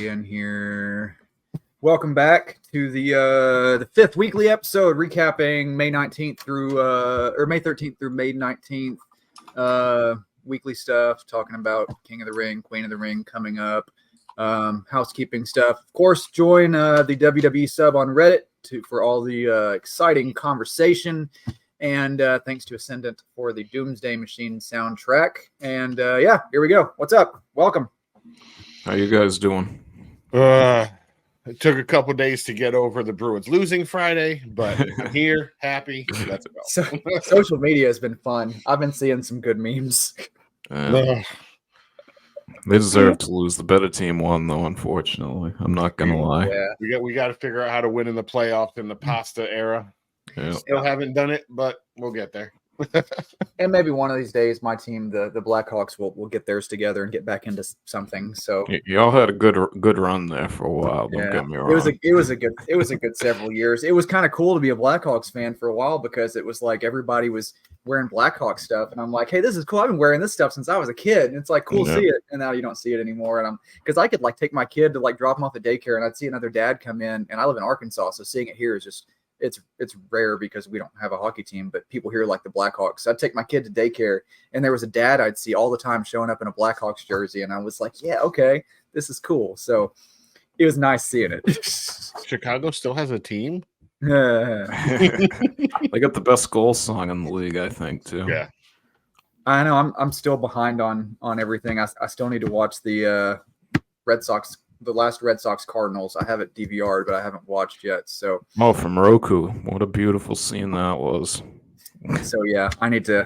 you in here. Welcome back to the fifth weekly episode, recapping May 19th through May 13th through May 19th. Weekly stuff, talking about King of the Ring, Queen of the Ring coming up. Housekeeping stuff. Of course, join the WWE sub on Reddit for all the exciting conversation. And thanks to Ascendant for the Doomsday Machine soundtrack. And yeah, here we go. What's up? Welcome. How you guys doing? It took a couple days to get over the Bruins losing Friday, but I'm here, happy. Let's go. Social media has been fun. I've been seeing some good memes. They deserve to lose. The better team won, though, unfortunately. I'm not going to lie. Yeah. We got to figure out how to win in the playoffs in the pasta era. Yeah. Still haven't done it, but we'll get there. And maybe one of these days, my team, the Blackhawks, will get theirs together and get back into something. So y'all had a good run there for a while. Don't get me wrong. It was a good several years. It was kind of cool to be a Blackhawks fan for a while because it was like everybody was wearing Blackhawks stuff, and I'm like, hey, this is cool. I've been wearing this stuff since I was a kid, and it's like cool to see it. And now you don't see it anymore. And because I could like take my kid to like drop him off at daycare, and I'd see another dad come in, and I live in Arkansas, so seeing it here is just. It's rare because we don't have a hockey team, but people here like the Blackhawks. I'd take my kid to daycare, and there was a dad I'd see all the time showing up in a Blackhawks jersey, and I was like, yeah, okay, this is cool. So it was nice seeing it. Chicago still has a team? They got the best goal song in the league, I think, too. Yeah. I know. I'm still behind on everything. I still need to watch the Red Sox. The last Red Sox Cardinals. I have it DVR'd, but I haven't watched yet. So from Roku. What a beautiful scene that was. So yeah, I need to.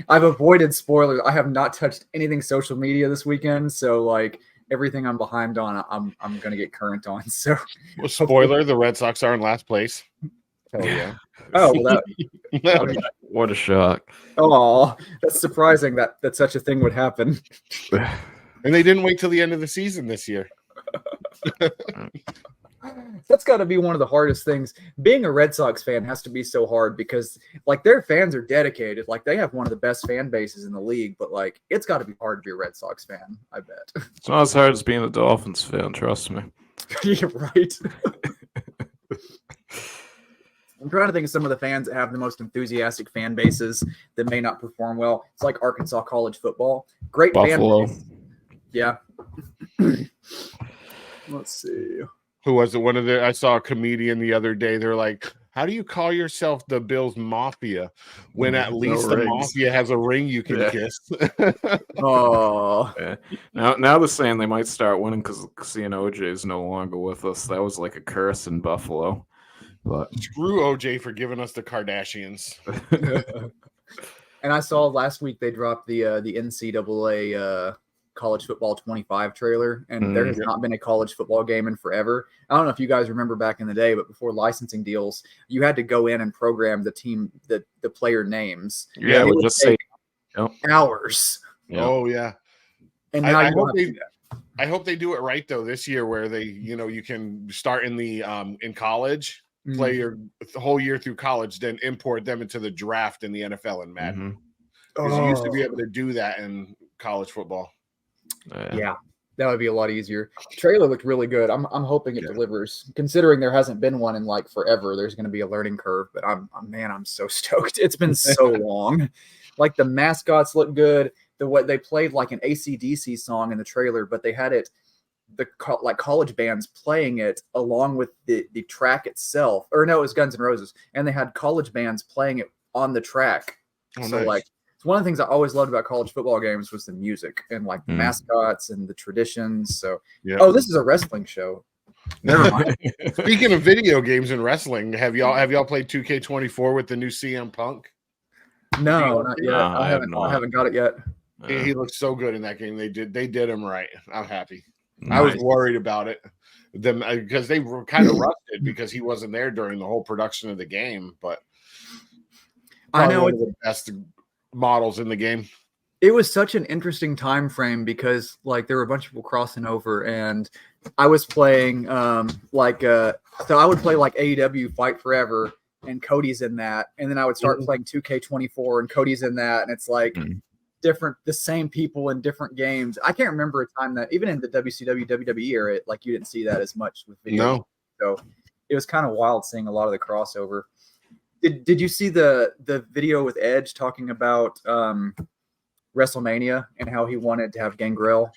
I've avoided spoilers. I have not touched anything social media this weekend. So like everything I'm behind on, I'm gonna get current on. So well, spoiler: the Red Sox are in last place. Oh yeah. Oh well, what a shock. Oh, that's surprising that such a thing would happen. And they didn't wait till the end of the season this year. That's got to be one of the hardest things. Being a Red Sox fan has to be so hard because, like, their fans are dedicated. Like, they have one of the best fan bases in the league. But, like, it's got to be hard to be a Red Sox fan, I bet. It's not as hard as being a Dolphins fan, trust me. Yeah, right. I'm trying to think of some of the fans that have the most enthusiastic fan bases that may not perform well. It's like Arkansas college football. Great Buffalo. fan base. Yeah. Let's see. Who was it? I saw a comedian the other day. They're like, how do you call yourself the Bills Mafia when at least the Mafia has a ring you can kiss? Oh. Yeah. Now they're saying they might start winning because seeing OJ is no longer with us. That was like a curse in Buffalo. But screw OJ for giving us the Kardashians. And I saw last week they dropped the NCAA college football 25 trailer, and there has not been a college football game in forever. I don't know if you guys remember back in the day, but before licensing deals, you had to go in and program the team, the player names. Yeah, it would just take hours. Yep. Oh yeah. And now I hope they do it right though this year, where they, you can start in the in college, play your whole year through college, then import them into the draft in the NFL and Madden. Because you used to be able to do that in college football. Yeah, that would be a lot easier. Trailer looked really good. I'm hoping it delivers. Considering there hasn't been one in like forever, there's going to be a learning curve. But I'm so stoked. It's been so long. Like the mascots look good. They played like an AC/DC song in the trailer, but they had it like college bands playing it along with the track itself. Or no, it was Guns N' Roses, and they had college bands playing it on the track. Oh, so nice. Like. It's one of the things I always loved about college football games was the music and like the mascots and the traditions. So, Oh, this is a wrestling show. Never mind. Speaking of video games and wrestling, have y'all played 2K24 with the new CM Punk? No, not yet. No, I haven't got it yet. He looks so good in that game. They did him right. I'm happy. Nice. I was worried about it because they were kind of rusted because he wasn't there during the whole production of the game. But I know one of the best models in the game. It was such an interesting time frame because like there were a bunch of people crossing over, and I was playing so I would play like AEW Fight Forever, and Cody's in that, and then I would start playing 2K24 and Cody's in that, and it's like the same people in different games. I can't remember a time that even in the WCW, WWE era, like you didn't see that as much with video. No. So it was kind of wild seeing a lot of the crossover. Did you see the video with Edge talking about WrestleMania and how he wanted to have Gangrel?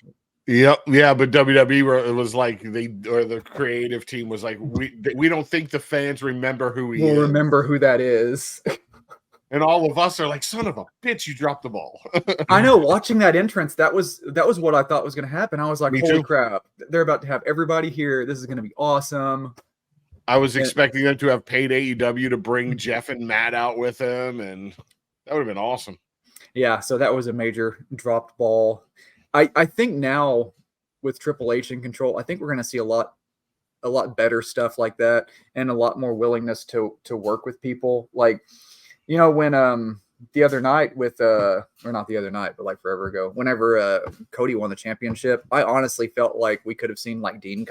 Yep, yeah, but WWE, it was like the creative team was like, we don't think the fans remember who he is. Remember who that is. And all of us are like, son of a bitch, you dropped the ball. I know. Watching that entrance, that was what I thought was going to happen. I was like, holy crap, they're about to have everybody here. This is going to be awesome. I was expecting them to have paid AEW to bring Jeff and Matt out with them, and that would have been awesome. Yeah, so that was a major dropped ball. I think now with Triple H in control, I think we're going to see a lot better stuff like that, and a lot more willingness to work with people. Like, you know, when the other night with or not the other night, but like forever ago, whenever Cody won the championship, I honestly felt like we could have seen like Dean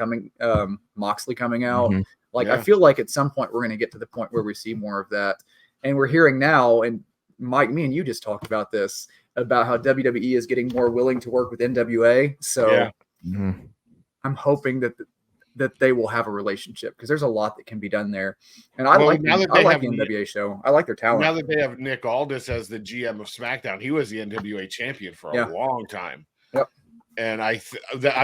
Moxley coming out. Mm-hmm. Like, yeah. I feel like at some point we're going to get to the point where we see more of that, and we're hearing now. And Mike, me and you just talked about this, about how WWE is getting more willing to work with NWA. So yeah. I'm hoping that they will have a relationship, because there's a lot that can be done there. And I like the NWA show. I like their talent. Now that they have Nick Aldis as the GM of SmackDown, he was the NWA champion for a long time. Yep. And I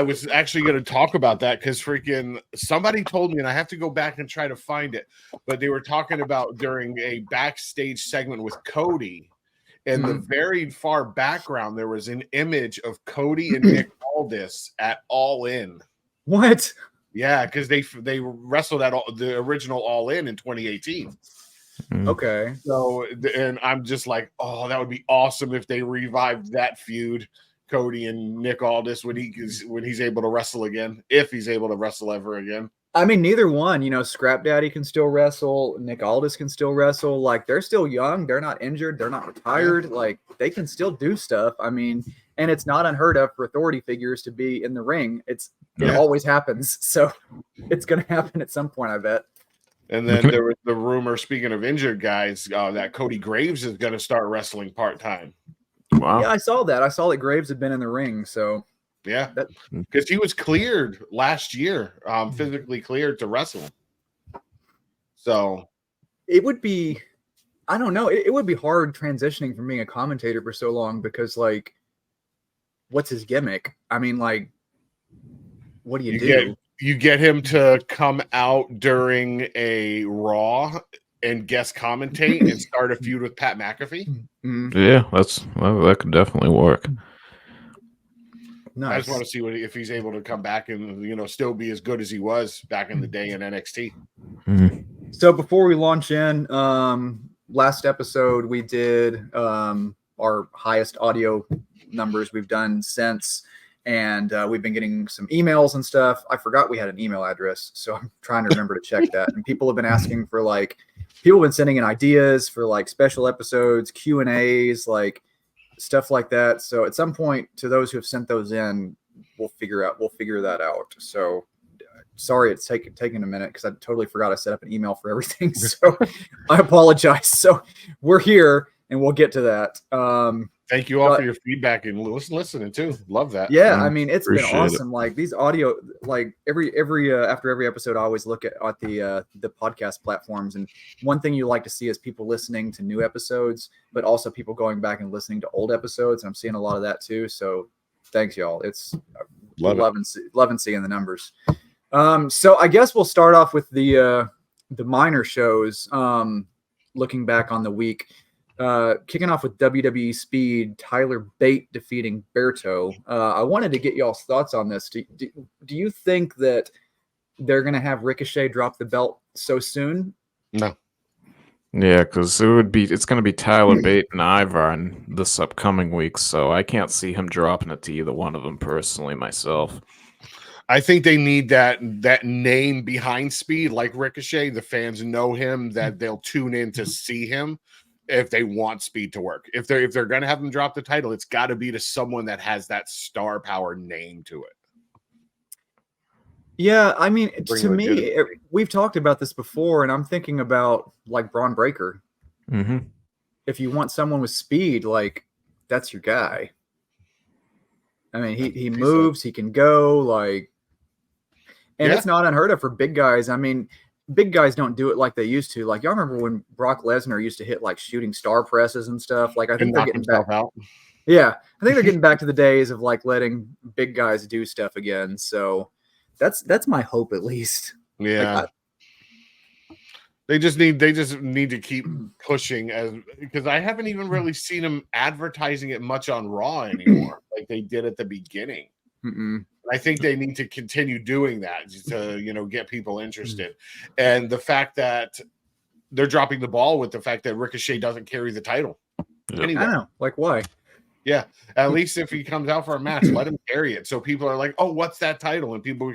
was actually going to talk about that because freaking somebody told me, and I have to go back and try to find it, but they were talking about during a backstage segment with Cody. In the very far background, there was an image of Cody and Nick Aldis at All In. What? Yeah, because they wrestled at the original All In 2018. Okay. So, and I'm just like, oh, that would be awesome if they revived that feud, Cody and Nick Aldis, when he's able to wrestle again, if he's able to wrestle ever again. I mean, neither one, you know, Scrap Daddy can still wrestle. Nick Aldis can still wrestle. Like, they're still young. They're not injured. They're not retired. Yeah. Like, they can still do stuff. I mean, and it's not unheard of for authority figures to be in the ring. It always happens. So it's going to happen at some point, I bet. And then there was the rumor, speaking of injured guys, that Cody Graves is going to start wrestling part-time. Wow. Yeah, I saw that. I saw that Graves had been in the ring. So yeah, because he was cleared last year, physically cleared to wrestle. So it would be, I don't know, it would be hard transitioning from being a commentator for so long, because, like, what's his gimmick? I mean, like, what do you do? You get him to come out during a Raw and guest commentate and start a feud with Pat McAfee. Mm-hmm. Yeah, that could definitely work. Nice. I just want to see if he's able to come back and, you know, still be as good as he was back in the day in NXT. Mm-hmm. So before we launch in, last episode we did our highest audio numbers we've done since, and we've been getting some emails and stuff. I forgot we had an email address, so I'm trying to remember to check that. And people have been asking for, like, people have been sending in ideas for, like, special episodes, Q&As, like, stuff like that. So at some point, to those who have sent those in, we'll figure that out. So sorry it's taking a minute, because I totally forgot I set up an email for everything. So I apologize. So we're here, and we'll get to that. Thank you all for your feedback and listening too. Love that. Yeah, I mean, it's been awesome. It. Like, these audio, like every after every episode, I always look at the podcast platforms, and one thing you like to see is people listening to new episodes, but also people going back and listening to old episodes. And I'm seeing a lot of that too. So thanks, y'all. It's loving seeing the numbers. So I guess we'll start off with the minor shows. Looking back on the week. Kicking off with WWE Speed, Tyler Bate defeating Berto. I wanted to get y'all's thoughts on this. Do you think that they're going to have Ricochet drop the belt so soon? No. Yeah, because it's going to be Tyler Bate and Ivar in this upcoming week, so I can't see him dropping it to either one of them personally myself. I think they need that name behind Speed, like Ricochet. The fans know him, that they'll tune in to see him. If they want Speed to work, if they're going to have him drop the title, it's got to be to someone that has that star power name to it. Yeah, I mean, to me, we've talked about this before, and I'm thinking about, like, Braun Breaker. Mm-hmm. If you want someone with speed, like, that's your guy. I mean, he moves, he can go, like, and it's not unheard of for big guys. I mean, big guys don't do it like they used to. Like, y'all remember when Brock Lesnar used to hit like shooting star presses and stuff? Like, I think they're getting back out. Yeah, I think they're getting back to the days of like letting big guys do stuff again. So that's my hope, at least. Yeah. Like, they just need to keep pushing, because I haven't even really seen them advertising it much on Raw anymore, like they did at the beginning. I think they need to continue doing that to get people interested. And the fact that they're dropping the ball with the fact that Ricochet doesn't carry the title anywhere. I know, like, why? Yeah, at least if he comes out for a match, let him carry it. So people are like, "Oh, what's that title?" And people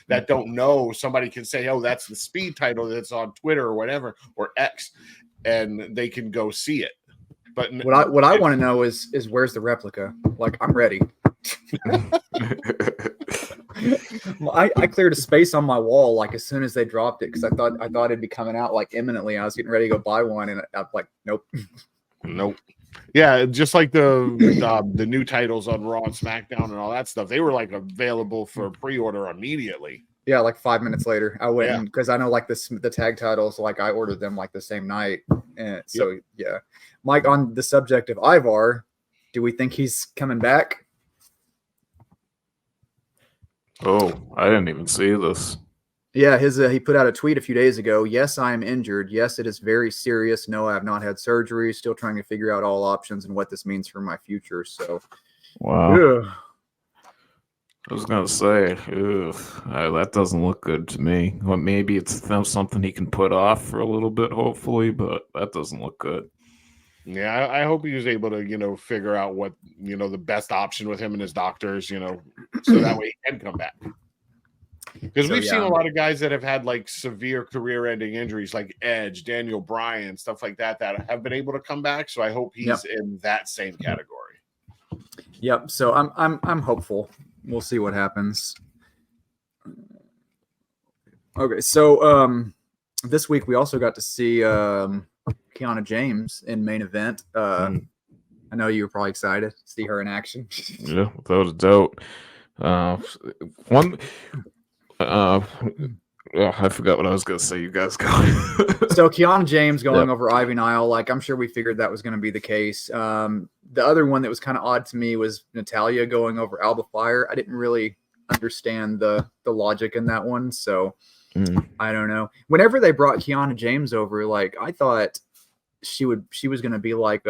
that don't know, somebody can say, "Oh, that's the Speed title that's on Twitter or whatever or X," and they can go see it. But what I want to know is where's the replica? Like, I'm ready. I cleared a space on my wall like as soon as they dropped it because I thought it'd be coming out like imminently. I was getting ready to go buy one, and I'm like, nope. Yeah, just like the new titles on Raw and SmackDown and all that stuff, they were like available for pre-order immediately. Yeah, like 5 minutes later, I went because I know like the tag titles, like I ordered them like the same night, and so yeah. Mike, on the subject of Ivar, do we think he's coming back? Oh, I didn't even see this. Yeah, he put out a tweet a few days ago. Yes, I am injured. Yes, it is very serious. No, I have not had surgery. Still trying to figure out all options and what this means for my future. So, wow. Yeah. I was gonna say, that doesn't look good to me. Well, maybe it's something he can put off for a little bit, hopefully, but that doesn't look good. Yeah, I hope he was able to, figure out what, the best option with him and his doctors, so that way he can come back. Because we've seen a lot of guys that have had like severe career-ending injuries, like Edge, Daniel Bryan, stuff like that have been able to come back. So I hope he's in that same category. Yep. So I'm hopeful. We'll see what happens. Okay. So this week we also got to see Kiana James in main event. I know you were probably excited to see her in action. Yeah, without a doubt. I forgot what I was going to say. You guys go. So Kiana James going over Ivy Nile, like I'm sure we figured that was going to be the case. The other one that was kind of odd to me was Natalya going over Alba Fire. I didn't really understand the logic in that one, so I don't know. Whenever they brought Kiana James over, like I thought she was going to be like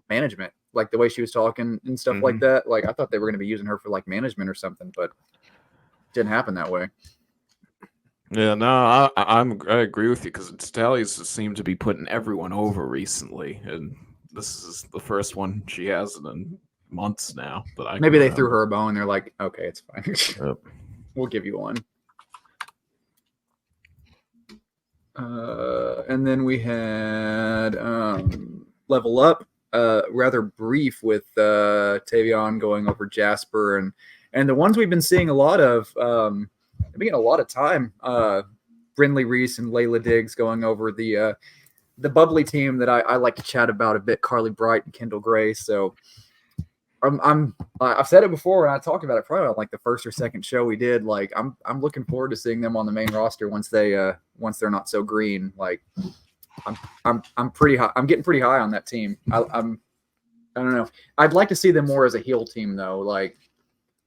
management, like the way she was talking and stuff like that. Like I thought they were going to be using her for like management or something, but didn't happen that way. Yeah, no, I agree with you because Natalya's seemed to be putting everyone over recently, and this is the first one she hasn't in months now. But maybe they threw her a bone. They're like, okay, it's fine. We'll give you one. And then we had Level Up, rather brief with Tavion going over Jasper and the ones we've been seeing a lot of. I've been getting a lot of time. Brindley Reese and Layla Diggs going over the bubbly team that I like to chat about a bit. Carly Bright and Kendall Gray. So I've said it before when I talked about it probably on like the first or second show we did. Like I'm looking forward to seeing them on the main roster once they're not so green. Like I'm pretty high. I'm getting pretty high on that team. I don't know. I'd like to see them more as a heel team though. Like.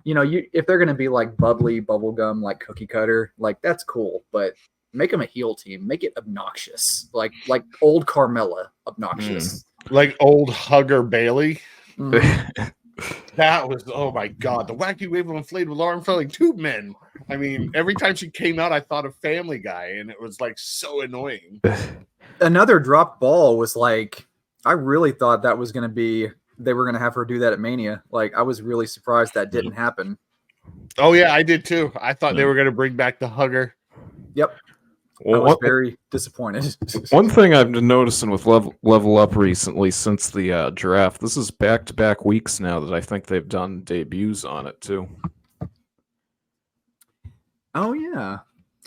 If they're going to be like bubbly, bubblegum, like cookie cutter, like that's cool, but make them a heel team. Make it obnoxious, like old Carmella obnoxious. Like old Hugger Bailey. That was, oh my God, the wacky wave of inflatable arm felt like tube men. I mean, every time she came out, I thought of Family Guy, and it was like so annoying. Another drop ball was like, I really thought that was going to be. They were going to have her do that at Mania. Like, I was really surprised that didn't happen. Oh, yeah, I did too. I thought they were going to bring back the Hugger. Yep. I was very disappointed. One thing I've been noticing with Level Up recently since the draft, this is back-to-back weeks now that I think they've done debuts on it too. Oh, yeah.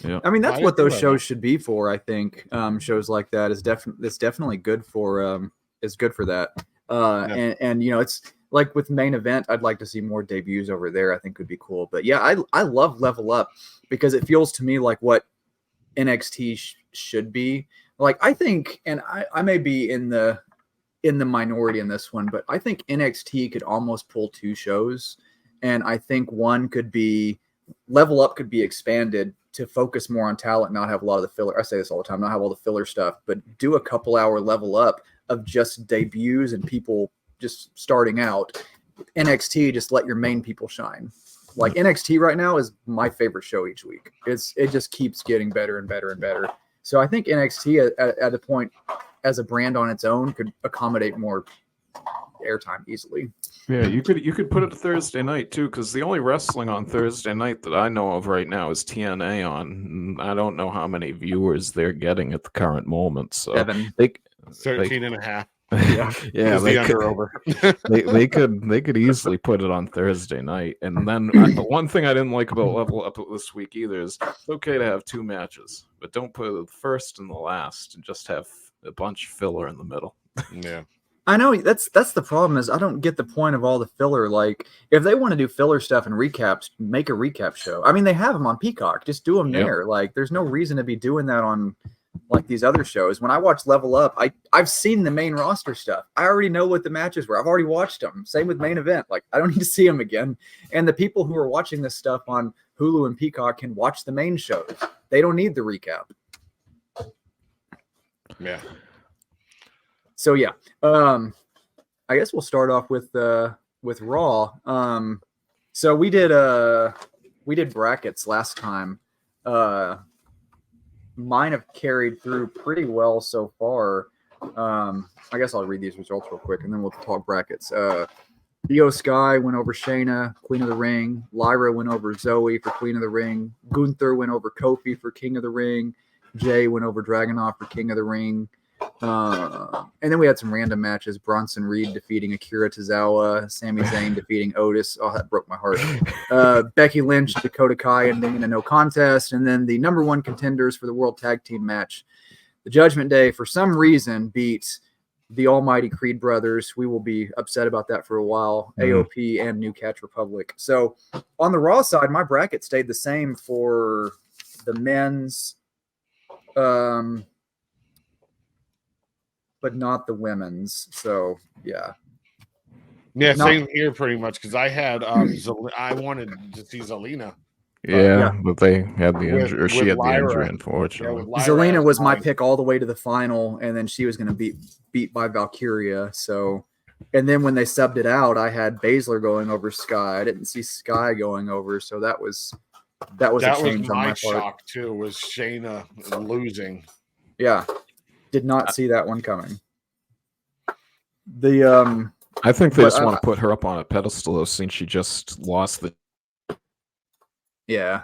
Yeah. I mean, that's what those shows should be for, I think. Shows like that it's definitely good for that. And it's like with main event, I'd like to see more debuts over there. I think would be cool. But yeah, I love Level Up because it feels to me like what NXT should be. Like I think, and I may be in the minority in this one, but I think NXT could almost pull 2 shows, and I think one could be Level Up could be expanded to focus more on talent, not have a lot of the filler. I say this all the time, not have all the filler stuff, but do a couple hour Level Up of just debuts and people just starting out. NXT, just let your main people shine. Like NXT right now is my favorite show each week. It just keeps getting better and better and better. So I think NXT at the point as a brand on its own could accommodate more airtime easily. Yeah, you could put it Thursday night too, because the only wrestling on Thursday night that I know of right now is TNA on. I don't know how many viewers they're getting at the current moment. So 7. 13 and a half. Yeah, they under over. they could easily put it on Thursday night. And then the one thing I didn't like about Level Up this week either is it's okay to have 2 matches, but don't put the first and the last and just have a bunch of filler in the middle. Yeah. I know that's the problem is I don't get the point of all the filler. Like if they want to do filler stuff and recaps, make a recap show. I mean, they have them on Peacock. Just do them there. Like there's no reason to be doing that on like these other shows. When I watch Level Up, I've seen the main roster stuff. I already know what the matches were. I've already watched them. Same with main event. Like I don't need to see them again. And the people who are watching this stuff on Hulu and Peacock can watch the main shows. They don't need the recap. Yeah. So yeah, I guess we'll start off with Raw. So we did brackets last time. Mine have carried through pretty well so far. I guess I'll read these results real quick and then we'll talk brackets. Io Sky went over Shayna, Queen of the Ring. Lyra went over Zoe for Queen of the Ring. Gunther went over Kofi for King of the Ring. Jay went over Dragunov for King of the Ring. And then we had some random matches. Bronson Reed defeating Akira Tozawa. Sami Zayn defeating Otis. Oh, that broke my heart. Becky Lynch, Dakota Kai ending in a no contest. And then the number 1 contenders for the World Tag Team match. The Judgment Day, for some reason, beat the almighty Creed brothers. We will be upset about that for a while. AOP and New Catch Republic. So on the Raw side, my bracket stayed the same for the men's. But not the women's. So yeah. Yeah, same here pretty much because I had I wanted to see Zelina. Yeah, but they had the injury, or she had the injury, unfortunately. Yeah, Zelina was my pick all the way to the final, and then she was going to be beat by Valkyria. So, and then when they subbed it out, I had Baszler going over Sky. I didn't see Sky going over, so that was a change on my part. Shock too. Was Shayna losing? Yeah. Did not see that one coming. I think they just want to put her up on a pedestal since she just lost the. Yeah,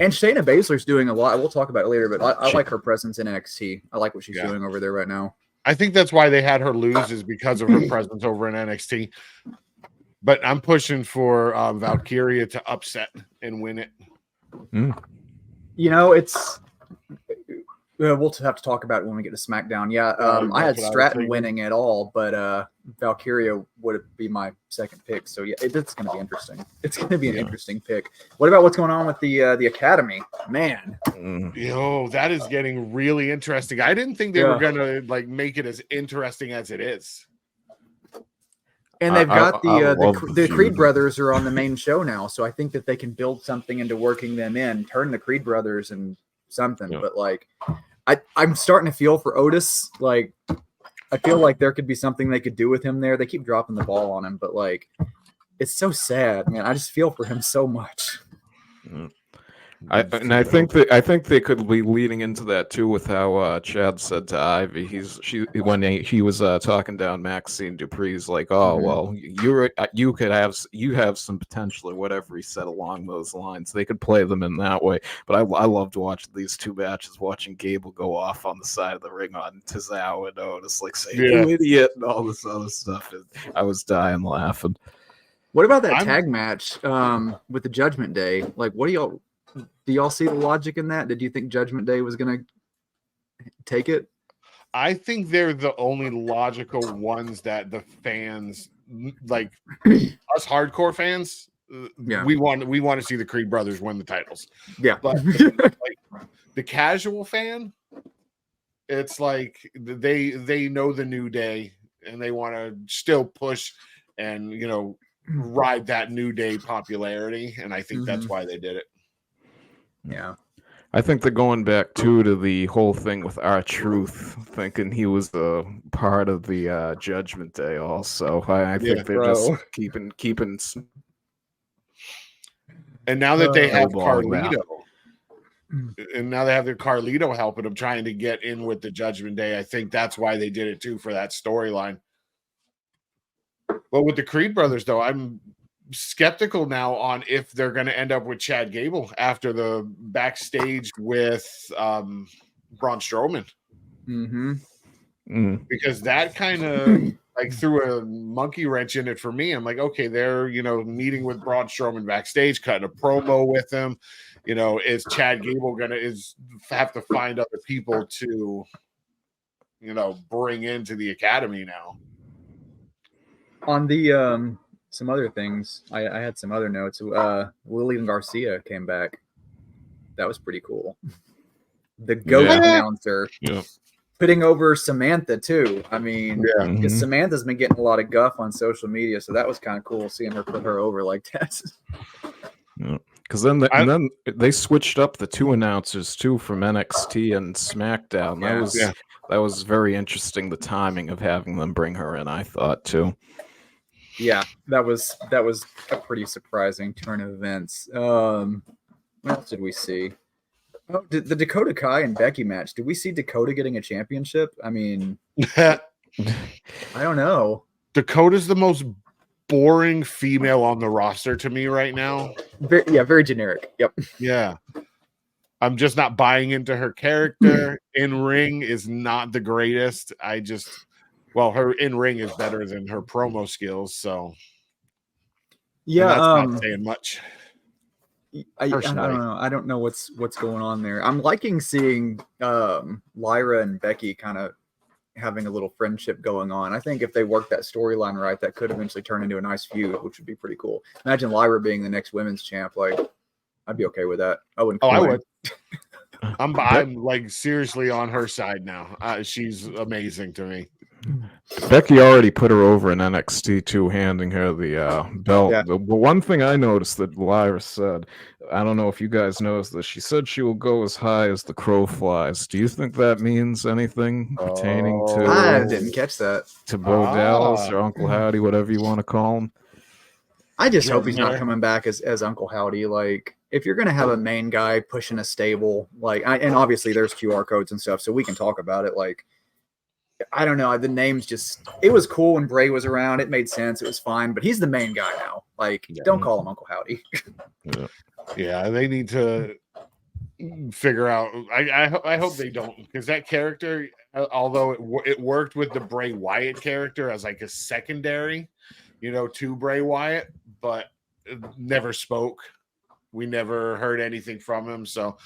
and Shayna Baszler's doing a lot. We'll talk about it later, but I like her presence in NXT. I like what she's doing over there right now. I think that's why they had her lose is because of her presence over in NXT. But I'm pushing for Valkyria to upset and win it. You know, it's. We'll have to talk about it when we get to SmackDown. Yeah, I had Stratton winning it all, but Valkyria would be my second pick. So yeah, it's going to be interesting. It's going to be an interesting pick. What about what's going on with the Academy? Man, yo, that is getting really interesting. I didn't think they were going to like make it as interesting as it is. And they've got the Creed brothers are on the main show now, so I think that they can build something into working them in, turn the Creed brothers and something. But like. I'm starting to feel for Otis. Like, I feel like there could be something they could do with him there. They keep dropping the ball on him, but like, it's so sad, man. I just feel for him so much. I think they could be leading into that too with how Chad said to Ivy. When he was talking down Maxine Dupree's like, oh well, you have some potential or whatever he said along those lines. They could play them in that way. But I loved watching these 2 matches, watching Gable go off on the side of the ring on Tozawa and Otis, like saying you idiot and all this other stuff. I was dying laughing. What about that tag match with the Judgment Day? Like, what do y'all see the logic in that? Did you think Judgment Day was going to take it? I think they're the only logical ones that the fans, like us hardcore fans, we want to see the Creed brothers win the titles. Yeah. But like the casual fan, it's like they know the New Day and they want to still push and ride that New Day popularity, and I think that's why they did it. Yeah. I think they're going back too to the whole thing with R-Truth, thinking he was a part of the Judgment Day. Also, I think they're just keeping. And now that they have Carlito, and now they have their Carlito helping them, trying to get in with the Judgment Day. I think that's why they did it too, for that storyline. But with the Creed brothers, though, I'm skeptical now on if they're going to end up with Chad Gable after the backstage with Braun Strowman. Because that kind of like threw a monkey wrench in it for me. I'm like, okay, they're meeting with Braun Strowman backstage, cutting a promo with him. Is Chad Gable gonna have to find other people to bring into the academy now? On the some other things, I had some other notes. Lillian Garcia came back. That was pretty cool. The GOAT announcer, putting over Samantha too. I mean, Samantha's been getting a lot of guff on social media, so that was kind of cool seeing her put her over like that. Because then they switched up the two announcers too from NXT and SmackDown. That was very interesting. The timing of having them bring her in, I thought too. Yeah, that was a pretty surprising turn of events. What else did we see? Oh, the Dakota Kai and Becky match. Did we see Dakota getting a championship? I mean, I don't know. Dakota's the most boring female on the roster to me right now. Very generic. Yep. Yeah. I'm just not buying into her character. In ring is not the greatest. Her in ring is better than her promo skills. So yeah, that's not saying much. I don't know. I don't know what's going on there. I'm liking seeing Lyra and Becky kind of having a little friendship going on. I think if they work that storyline right, that could eventually turn into a nice feud, which would be pretty cool. Imagine Lyra being the next women's champ. Like, I'd be okay with that. I wouldn't. I would. I'm like seriously on her side now. She's amazing to me. Becky already put her over in NXT too, handing her the belt. Yeah. The one thing I noticed that Lyra said, I don't know if you guys noticed this, she said she will go as high as the crow flies. Do you think that means anything pertaining to? I didn't catch that. To Bo Dallas or Uncle Howdy, whatever you want to call him. I just hope he's not coming back as Uncle Howdy. Like, if you're gonna have a main guy pushing a stable, like, and obviously there's QR codes and stuff, so we can talk about it. Like, I don't know. The names it was cool when Bray was around. It made sense. It was fine, but he's the main guy now. Like, don't call him Uncle Howdy. Yeah, they need to figure out. I hope they don't, because that character, although it worked with the Bray Wyatt character as like a secondary, to Bray Wyatt, but never spoke. We never heard anything from him. So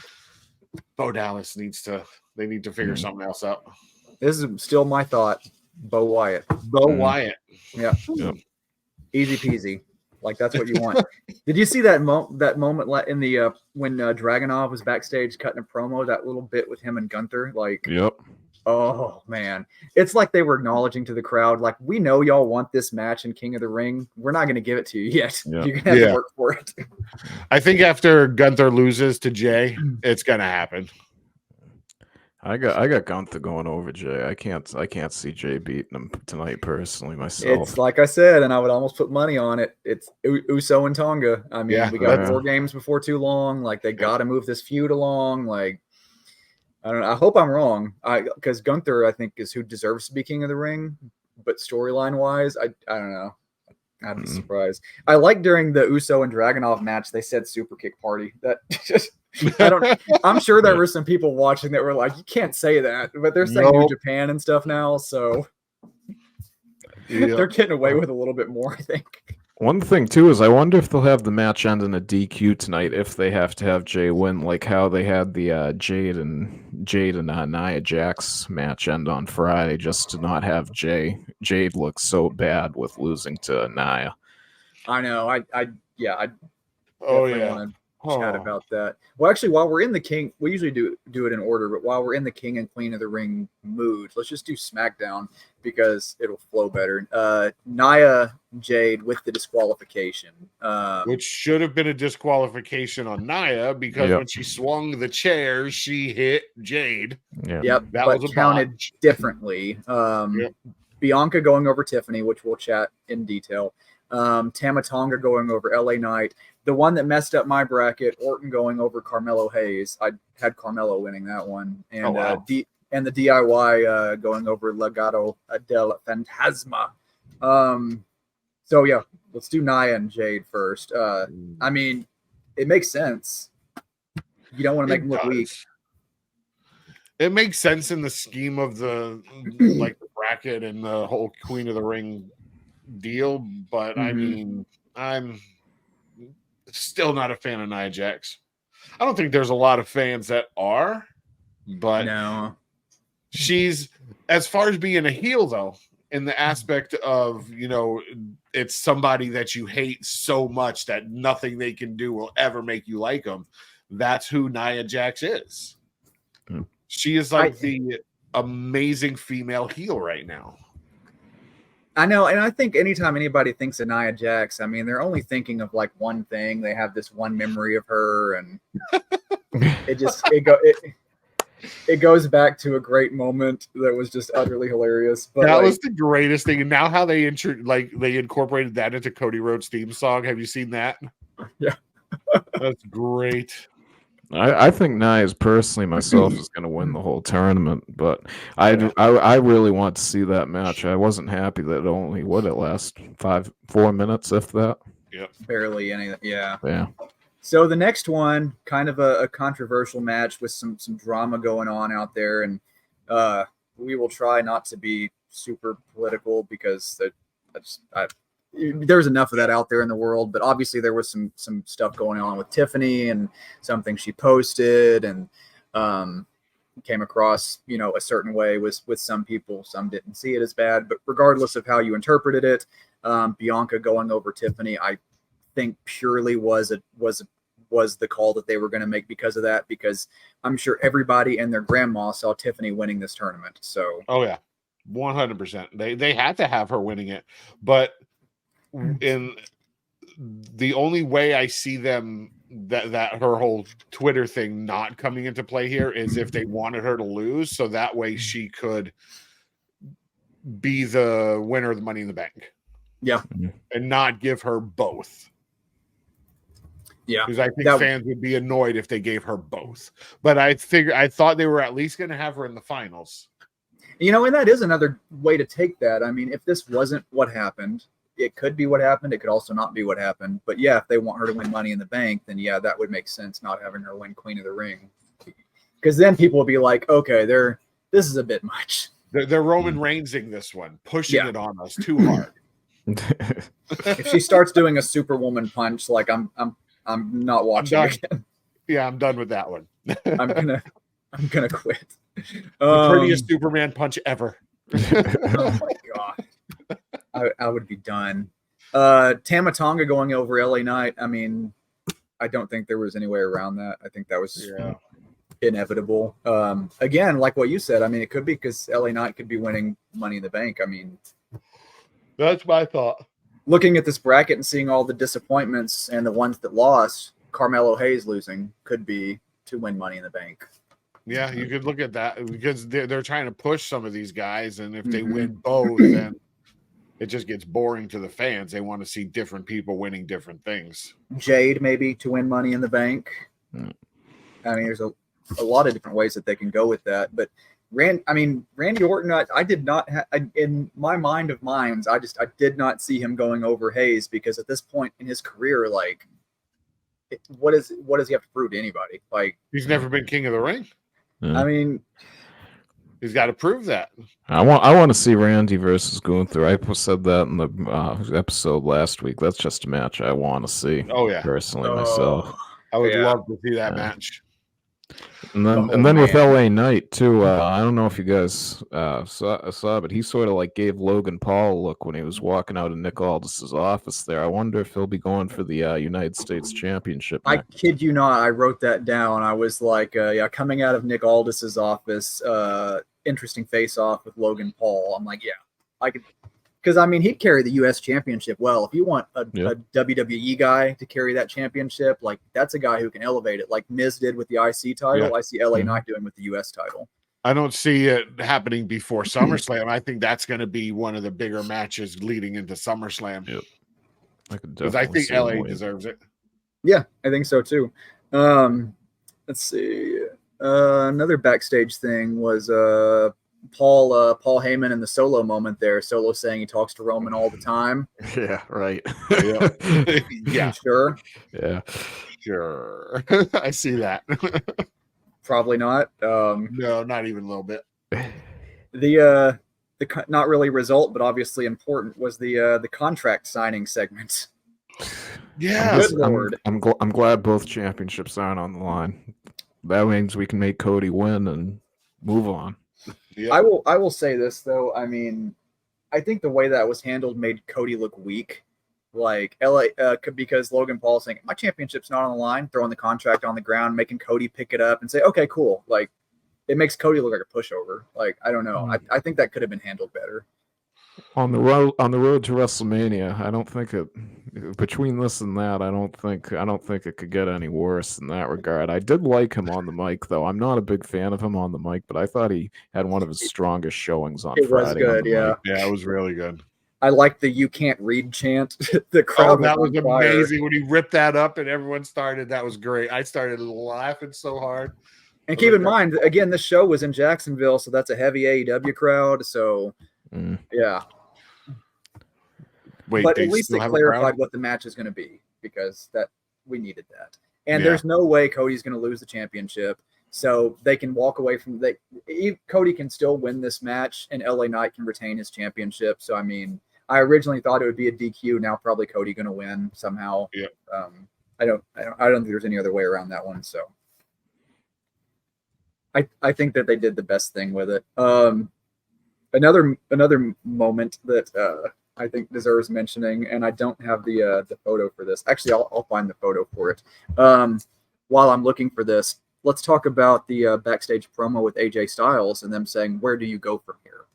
Bo Dallas they need to figure something else out. This is still my thought. Bo Wyatt. Wyatt. Yeah. Easy peasy. Like, that's what you want. Did you see that moment in the when Dragunov was backstage cutting a promo? That little bit with him and Gunther. Like, oh man, it's like they were acknowledging to the crowd, like, we know y'all want this match in King of the Ring. We're not going to give it to you yet. You're going to have to work for it. I think after Gunther loses to Jay, it's going to happen. I got Gunther going over Jay. I can't see Jay beating him tonight personally myself. It's like I said, and I would almost put money on it. It's Uso and Tonga. I mean, we got 4 games before too long. Like, they got to move this feud along. Like, I don't know. I hope I'm wrong. Because Gunther, I think, is who deserves to be King of the Ring. But storyline wise, I don't know. I'd be surprised. I like during the Uso and Dragunov match, they said super kick party. That just I'm sure there were some people watching that were like, you can't say that, but they're saying New Japan and stuff now, so they're getting away with a little bit more, I think. One thing too is I wonder if they'll have the match end in a DQ tonight if they have to have Jay win, like how they had the Jade and Nia Jax match end on Friday, just to not have Jay. Jade looks so bad with losing to Nia. I know. I Oh definitely yeah. want to chat about that. Well, actually, while we're in the King, we usually do it in order, but while we're in the King and Queen of the Ring mood, let's just do SmackDown because it'll flow better. Nia Jade with the disqualification, Which should have been a disqualification on Nia because when she swung the chair, she hit Jade. Yep, that but was a counted botch. differently. Bianca going over Tiffany, which we'll chat in detail. Tama Tonga going over LA Knight. The one that messed up my bracket, Orton going over Carmelo Hayes. I had Carmelo winning that one, and the DIY going over Legado del Fantasma. So yeah, let's do Nia and Jade first. I mean, it makes sense. You don't want to make them look weak. It makes sense in the scheme of the the bracket and the whole Queen of the Ring deal, but I mean, I'm still not a fan of Nia Jax. I don't think there's a lot of fans that are, but no. She's, as far as being a heel though, in the aspect of, it's somebody that you hate so much that nothing they can do will ever make you like them. That's who Nia Jax is. She is the amazing female heel right now. I know, and I think anytime anybody thinks of Nia Jax, I mean, they're only thinking of one thing. They have this one memory of her, and it goes back to a great moment that was just utterly hilarious. But that was the greatest thing. And now how they incorporated that into Cody Rhodes' theme song. Have you seen that? Yeah, that's great. I think Nia's personally myself is going to win the whole tournament, but I really want to see that match. I wasn't happy that it only last 4 minutes, if that. Yep, barely any. Yeah. Yeah. So the next one, kind of a controversial match with some drama going on out there, and we will try not to be super political because there's enough of that out there in the world. But obviously there was some stuff going on with Tiffany and something she posted and came across a certain way with some people. Some didn't see it as bad, but regardless of how you interpreted it, Bianca going over Tiffany, I think purely was the call that they were going to make because of that, because I'm sure everybody and their grandma saw Tiffany winning this tournament. So 100%. They had to have her winning it, but in the only way I see them that her whole Twitter thing not coming into play here is if they wanted her to lose, so that way she could be the winner of the Money in the Bank. Yeah, and not give her both. Yeah, because I think fans would be annoyed if they gave her both. But I thought they were at least going to have her in the finals. And that is another way to take that. I mean, if this wasn't what happened, it could be what happened. It could also not be what happened. But yeah, if they want her to win Money in the Bank, then yeah, that would make sense, not having her win Queen of the Ring. Because then people will be like, okay, this is a bit much. They're Roman Reignsing this one, pushing it on us too hard. If she starts doing a Superwoman punch, like I'm not watching again. Yeah, I'm done with that one. I'm gonna quit. The prettiest Superman punch ever. Oh my god. I would be done. Tama Tonga going over LA Knight. I mean, I don't think there was any way around that. I think that was inevitable. Again, like what you said, I mean, it could be because LA Knight could be winning Money in the Bank. I mean, that's my thought. Looking at this bracket and seeing all the disappointments and the ones that lost, Carmelo Hayes losing could be to win Money in the Bank. Yeah, you could look at that because they're trying to push some of these guys, and if they win both, then it just gets boring to the fans. They want to see different people winning different things. Jade maybe to win Money in the Bank. I mean, there's a lot of different ways that they can go with that. But Randy Orton, I did not in my mind of minds, I did not see him going over Hayes, because at this point in his career, like, what does he have to prove to anybody? Like, he's never been King of the Ring. I mean, He's got to prove that. I want to see Randy versus Gunther. I said that in the episode last week. That's just a match I want to see. Oh yeah, personally myself. I would love to see that match. And then with LA Knight too. I don't know if you guys saw, but he sort of like gave Logan Paul a look when he was walking out of Nick Aldis's office there. I wonder if he'll be going for the United States Championship. I kid you not, I wrote that down. I was like, coming out of Nick Aldis's office, interesting face-off with Logan Paul. I'm like, yeah, I could. Because, I mean, he'd carry the U.S. Championship well. If you want a WWE guy to carry that championship, like, that's a guy who can elevate it, like Miz did with the IC title. I see LA Knight doing with the U.S. title. I don't see it happening before SummerSlam. I think that's going to be one of the bigger matches leading into SummerSlam. Yep. Because I think LA deserves it. Yeah, I think so, too. Let's see. Another backstage thing was Paul Heyman in the Solo moment there. Solo saying he talks to Roman all the time. Yeah, right. Yeah. Sure. Yeah. Sure. I see that. Probably not. No, not even a little bit. The not really result, but obviously important was the contract signing segment. Yeah. Good Lord. I'm glad both championships aren't on the line. That means we can make Cody win and move on. Yep. I will say this though. I mean, I think the way that was handled made Cody look weak. Like because Logan Paul saying my championship's not on the line, throwing the contract on the ground, making Cody pick it up and say, okay, cool. Like it makes Cody look like a pushover. Like I don't know. I think that could have been handled better. On the road to WrestleMania, I don't think it. Between this and that, I don't think it could get any worse in that regard. I did like him on the mic, though. I'm not a big fan of him on the mic, but I thought he had one of his strongest showings on Friday. It was good, yeah. Mic. Yeah, it was really good. I liked the "You can't read" chant. The crowd. Oh, that was amazing when he ripped that up and everyone started. That was great. I started laughing so hard. And keep in mind, again, this show was in Jacksonville, so that's a heavy AEW crowd. So. Yeah. Wait, but at least they clarified what the match is going to be because that we needed that. And there's no way Cody's going to lose the championship. So they can walk away from Cody can still win this match and LA Knight can retain his championship. So I mean, I originally thought it would be a DQ. Now probably Cody going to win somehow. Yeah. I don't think there's any other way around that one. So I think that they did the best thing with it. Another moment that I think deserves mentioning, and I don't have the photo for this. Actually, I'll find the photo for it. While I'm looking for this, let's talk about the backstage promo with AJ Styles and them saying, "Where do you go from here?"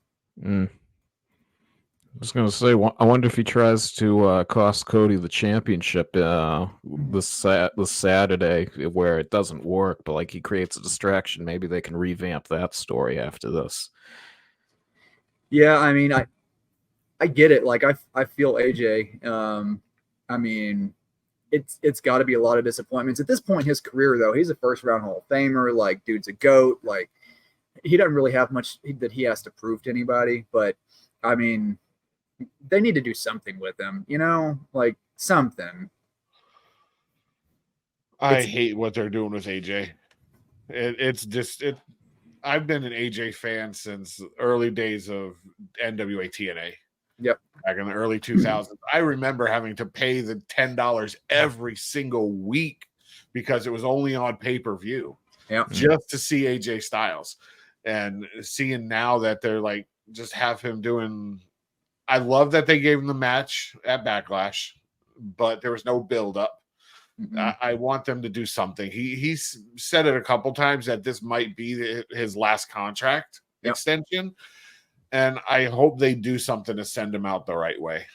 I was going to say, I wonder if he tries to cost Cody the championship this Saturday, where it doesn't work, but like he creates a distraction. Maybe they can revamp that story after this. Yeah, I mean, I get it. Like I feel AJ. I mean, it's got to be a lot of disappointments at this point in his career. Though he's a first-round Hall of Famer. Like, dude's a GOAT. Like, he doesn't really have much that he has to prove to anybody. But I mean, they need to do something with him. You know, like something. I hate what they're doing with AJ. It's just it. I've been an AJ fan since early days of NWA TNA. Yep. Back in the early 2000s. I remember having to pay the $10 every single week because it was only on pay-per-view. Yep. Just to see AJ Styles. And seeing now that they're like, just have him doing. I love that they gave him the match at Backlash, but there was no build-up. I want them to do something. He's said it a couple times that this might be his last contract extension, and I hope they do something to send him out the right way.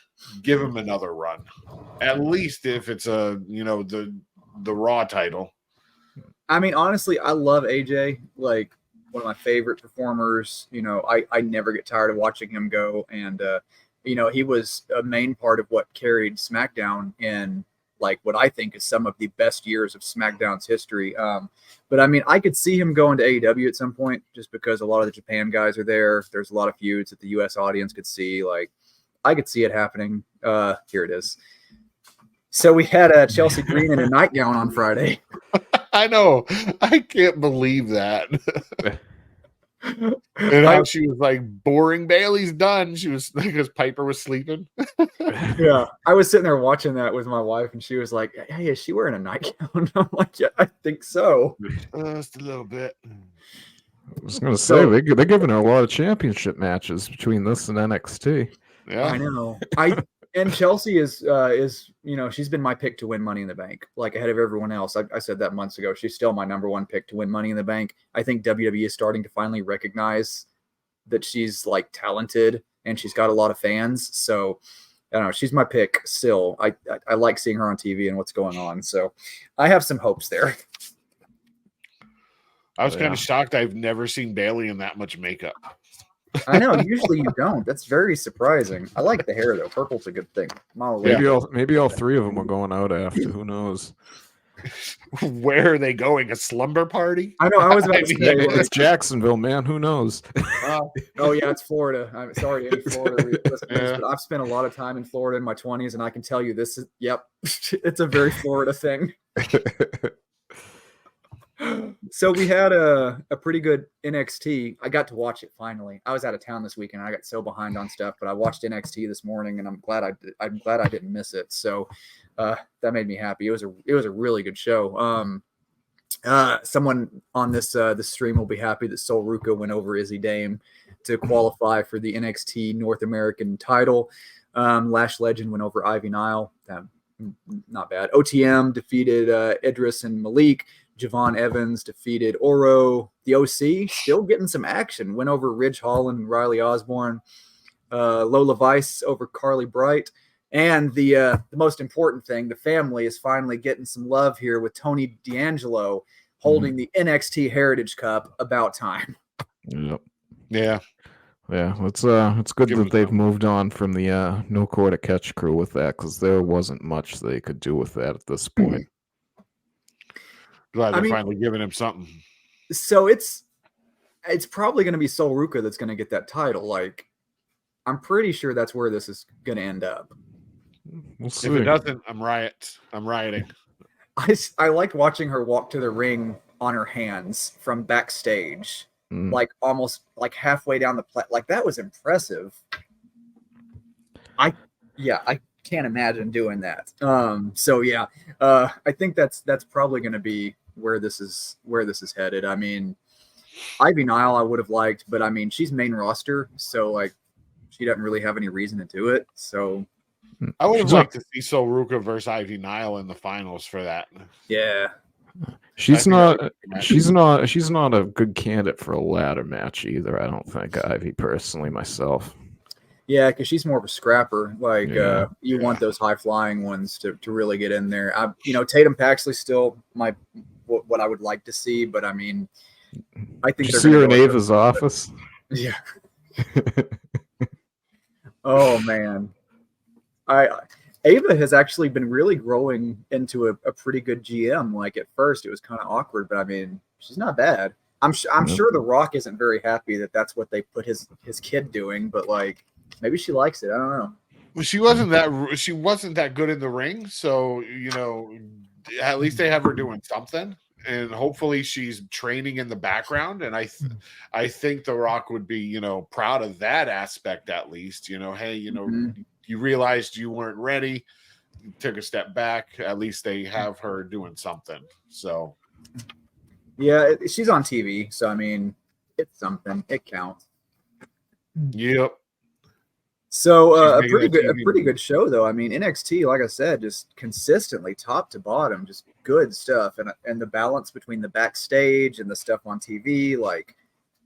Give him another run, at least if it's the Raw title. I mean, honestly, I love AJ. Like one of my favorite performers. You know, I never get tired of watching him go, and he was a main part of what carried SmackDown in. Like what I think is some of the best years of SmackDown's history. But I mean, I could see him going to AEW at some point just because a lot of the Japan guys are there. There's a lot of feuds that the US audience could see. Like I could see it happening. Here it is. So we had Chelsea Green in a nightgown on Friday. I know. I can't believe that. And how she was like, boring, Bailey's done. She was because Piper was sleeping. Yeah, I was sitting there watching that with my wife, and she was like, "Hey, is she wearing a nightgown?" I'm like, "Yeah, I think so." Just a little bit. I was going to say they're giving her a lot of championship matches between this and NXT. Yeah, I know. And Chelsea is she's been my pick to win Money in the Bank, like ahead of everyone else. I said that months ago. She's still my number one pick to win Money in the Bank. I think WWE is starting to finally recognize that she's like talented and she's got a lot of fans. So I don't know. She's my pick still. I like seeing her on TV and what's going on. So I have some hopes there. I was kind of shocked. I've never seen Bailey in that much makeup. I know. Usually you don't. That's very surprising. I like the hair though. Purple's a good thing. Maybe all three of them are going out after. Who knows? Where are they going? A slumber party? I know. I was about to say it's Jacksonville, man. Who knows? Oh yeah, it's Florida. I'm sorry, any Florida listeners, but I've spent a lot of time in Florida in my 20s, and I can tell you this is it's a very Florida thing. So we had a pretty good NXT. I got to watch it finally. I was out of town this weekend. I got so behind on stuff, but I watched NXT this morning, and I'm glad I didn't miss it. So that made me happy. It was a really good show. Someone on this stream will be happy that Sol Ruka went over Izzy Dame to qualify for the NXT North American title. Lash Legend went over Ivy Nile. Not bad. OTM defeated Idris and Malik. Javon Evans defeated Oro. The OC still getting some action. Went over Ridge Holland and Riley Osborne. Lola Vice over Carly Bright. And the most important thing, the family is finally getting some love here with Tony D'Angelo holding the NXT Heritage Cup. About time. Yep. Yeah. Yeah, it's good that they've moved on from the no quarter catch crew with that, because there wasn't much they could do with that at this point. Glad they're finally giving him something. So it's probably going to be Sol Ruka that's going to get that title. Like, I'm pretty sure that's where this is going to end up. We'll see. If it doesn't, I'm rioting. I liked watching her walk to the ring on her hands from backstage, like almost like halfway down the like that was impressive. I can't imagine doing that. I think that's probably going to be where this is headed. I mean, Ivy Nile I would have liked, but I mean, she's main roster, so like she doesn't really have any reason to do it. So I would have liked to see Sol Ruka versus Ivy Nile in the finals for that. Yeah. She's not a good candidate for a ladder match either, I don't think, Ivy, personally, myself. Yeah, because she's more of a scrapper. Like you want those high flying ones to really get in there. Tatum Paxley's still what I would like to see, but I mean, I think Did you see her in Ava's office. Yeah. Oh man, Ava has actually been really growing into a pretty good GM. Like at first, it was kind of awkward, but I mean, she's not bad. I'm sure The Rock isn't very happy that that's what they put his kid doing, but like. Maybe she likes it. I don't know. Well, she wasn't that good in the ring, so at least they have her doing something, and hopefully she's training in the background. And I think The Rock would be proud of that aspect at least. Hey, you realized you weren't ready, you took a step back. At least they have her doing something. So yeah, she's on TV, so I mean, it's something. It counts. Yep. So a pretty good show though. I mean, NXT, like I said, just consistently top to bottom, just good stuff, and the balance between the backstage and the stuff on TV, like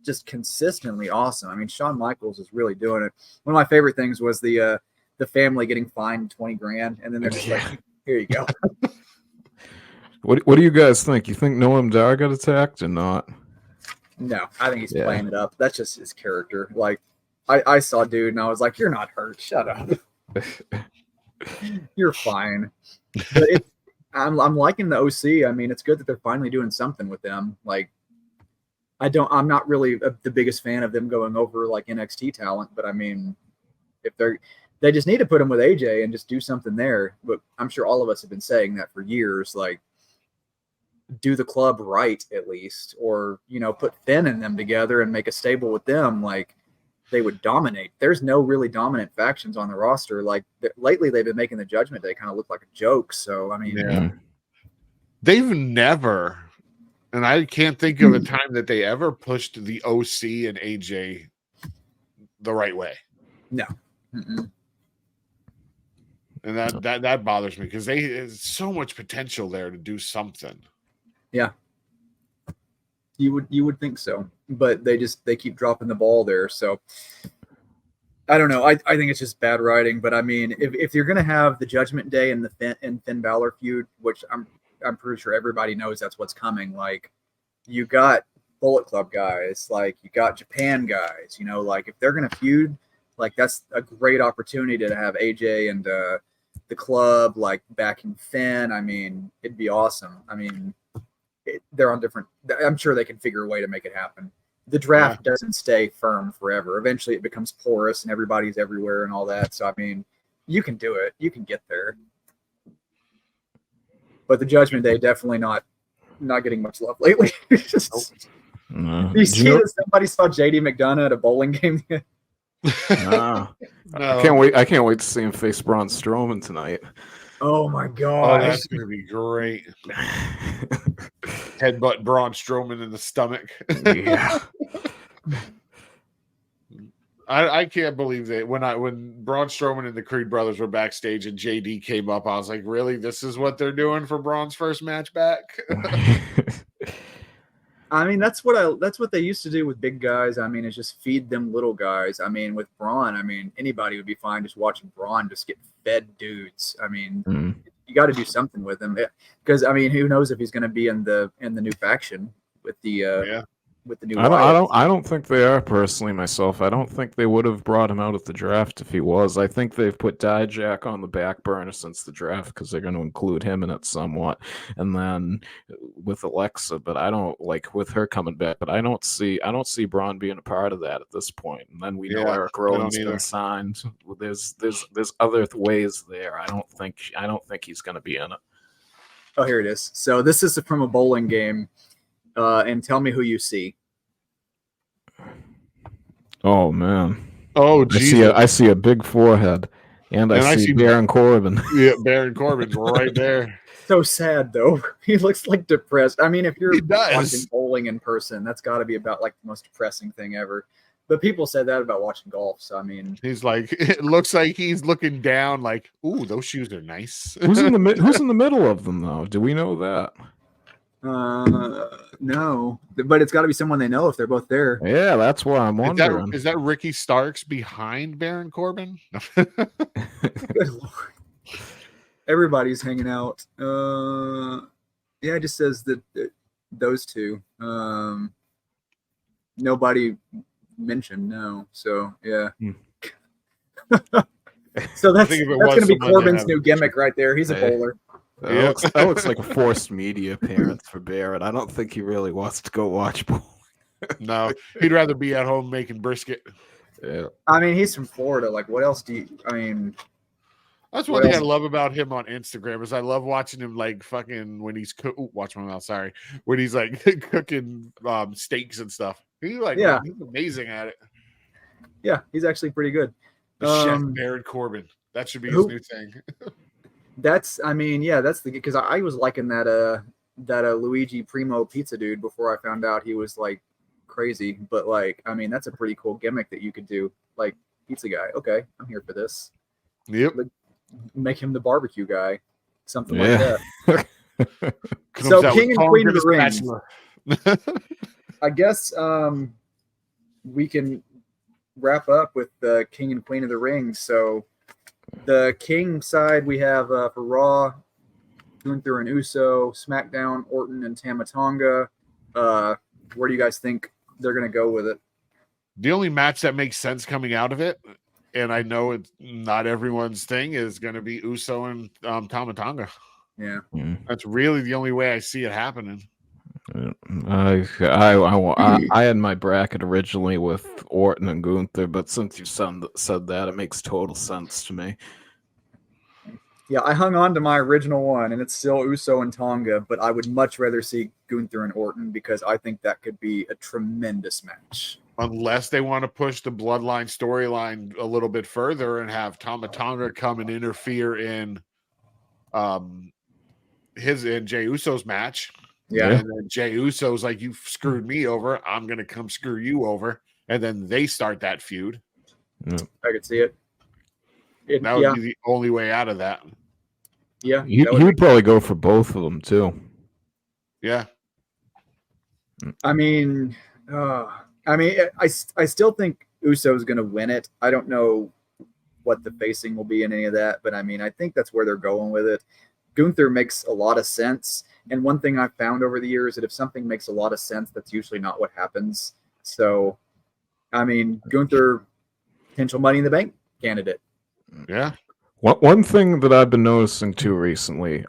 just consistently awesome. I mean, Shawn Michaels is really doing it. One of my favorite things was the family getting fined $20,000, and then they're just like, "Here you go." What do you guys think? You think Noam Dar got attacked or not? No, I think he's playing it up. That's just his character. Like. I saw dude and I was like, "You're not hurt. Shut up. You're fine." But I'm liking the OC. I mean, it's good that they're finally doing something with them. Like, I'm not really the biggest fan of them going over like NXT talent, but I mean, if they just need to put them with AJ and just do something there. But I'm sure all of us have been saying that for years. Like, do the club right at least, or put Finn and them together and make a stable with them, like they would dominate. There's no really dominant factions on the roster. Like lately, they've been making the Judgment Day kind of look like a joke. So I mean, they've never, and I can't think of a time that they ever pushed the OC and AJ the right way. No. Mm-mm. And that bothers me because there's so much potential there to do something. Yeah. You would think so, but they keep dropping the ball there. So I don't know. I think it's just bad writing. But I mean, if you're gonna have the Judgment Day and the Finn Balor feud, which I'm pretty sure everybody knows that's what's coming. Like you got Bullet Club guys, like you got Japan guys. Like if they're gonna feud, like that's a great opportunity to have AJ and the club like backing Finn. I mean, it'd be awesome. I mean. They're on different. I'm sure they can figure a way to make it happen. The draft doesn't stay firm forever. Eventually, it becomes porous, and everybody's everywhere and all that. So, I mean, you can do it. You can get there. But the Judgment Day definitely not getting much love lately. Just, you see that somebody saw JD McDonough at a bowling game? No. I can't wait to see him face Braun Strowman tonight. Oh my god! Oh, that's gonna be great. Headbutt Braun Strowman in the stomach. Yeah. I can't believe that when Braun Strowman and the Creed brothers were backstage and JD came up, I was like, really? This is what they're doing for Braun's first match back? I mean, that's what they used to do with big guys. I mean, is just feed them little guys. I mean, with Braun, I mean, anybody would be fine just watching Braun just get fed dudes. I mean, you got to do something with him because I mean, who knows if he's going to be in the new faction with the with the new. I don't think they are personally myself. I don't think they would have brought him out at the draft if he was. I think they've put Dijak on the back burner since the draft because they're going to include him in it somewhat, and then with Alexa. But I don't like with her coming back. But I don't see Braun being a part of that at this point. And then we know Eric Rowan's been signed. There's other ways there. I don't think he's going to be in it. Oh, here it is. So this is from a bowling game. And tell me who you see. Oh man! Oh, Jesus. I see a big forehead, and I see Baron Corbin. Yeah, Baron Corbin's right there. So sad though. He looks like depressed. I mean, if you're watching bowling in person, that's got to be about like the most depressing thing ever. But people said that about watching golf. So I mean, he's like, it looks like he's looking down, like, ooh, those shoes are nice. Who's in the middle of them though? Do we know that? No, but it's got to be someone they know if they're both there. Yeah, that's why I'm wondering. Is that Ricky Starks behind Baron Corbin? Good Lord. Everybody's hanging out. Yeah, it just says that those two. Nobody mentioned, no. So yeah. So that's going to be Corbin's new gimmick right there. He's a bowler. That looks like a forced media appearance for Barrett. I don't think he really wants to go watch bowling. No, he'd rather be at home making brisket. Yeah. I mean, he's from Florida. Like, what else do you? I mean, that's one thing I love about him on Instagram is I love watching him like fucking when he's watch my mouth. Sorry, when he's like cooking steaks and stuff. He's amazing at it. Yeah, he's actually pretty good. Chef Baron Corbin. That should be his new thing. That's because I was liking that Luigi Primo pizza dude before I found out he was like crazy. But like, I mean, that's a pretty cool gimmick that you could do. Like, pizza guy. Okay, I'm here for this. Yep. Like, make him the barbecue guy. Something like that. So So King and Queen of the Rings. I guess we can wrap up with the King and Queen of the Rings. So the King side we have for Raw, Gunther and Uso. SmackDown, Orton and Tama Tonga. Where do you guys think they're going to go with it? The only match that makes sense coming out of it, and I know it's not everyone's thing, is going to be Uso and Tama Tonga. Yeah. That's really the only way I see it happening. I had my bracket originally with Orton and Gunther, but since you said that, it makes total sense to me. Yeah, I hung on to my original one, and it's still Uso and Tonga, but I would much rather see Gunther and Orton because I think that could be a tremendous match. Unless they want to push the bloodline storyline a little bit further and have Tama Tonga come and interfere in Jey Uso's match. Yeah. And then Jey Uso's like, you screwed me over, I'm gonna come screw you over. And then they start that feud. I could see it. That would be the only way out of that. Yeah. He would probably go for both of them too. Yeah. I mean, I still think Uso's going to win it. I don't know what the facing will be in any of that, but I mean, I think that's where they're going with it. Gunther makes a lot of sense. And one thing I've found over the years that if something makes a lot of sense, that's usually not what happens. So, I mean, Gunther, potential Money in the Bank candidate. Yeah. One thing that I've been noticing too recently,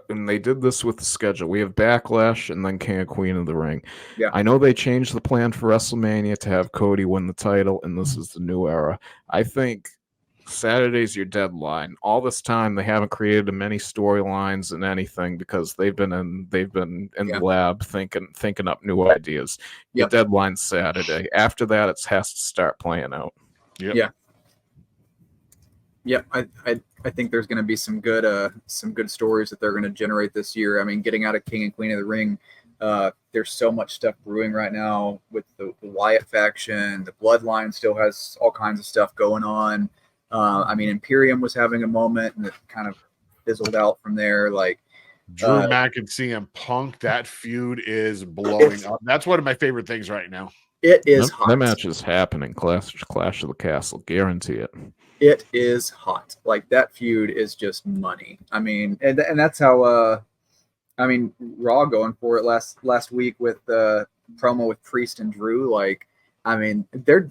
and they did this with the schedule. We have Backlash and then King of Queen of the Ring. Yeah. I know they changed the plan for WrestleMania to have Cody win the title, and this is the new era. I think Saturday's your deadline. All this time they haven't created many storylines and anything because they've been in the lab thinking up new ideas. Your deadline's Saturday. After that, it has to start playing out. Yep. Yeah. Yeah, I think there's going to be some good stories that they're going to generate this year. I mean, getting out of King and Queen of the Ring, there's so much stuff brewing right now with the Wyatt faction. The Bloodline still has all kinds of stuff going on. I mean, Imperium was having a moment and it kind of fizzled out from there. Like Drew Mac and CM Punk, that feud is blowing up. That's one of my favorite things right now. It is hot. That match is happening. Clash of the Castle, guarantee it. It is hot. Like that feud is just money. I mean, and that's how. I mean, Raw going for it last week with the promo with Priest and Drew. Like, I mean, a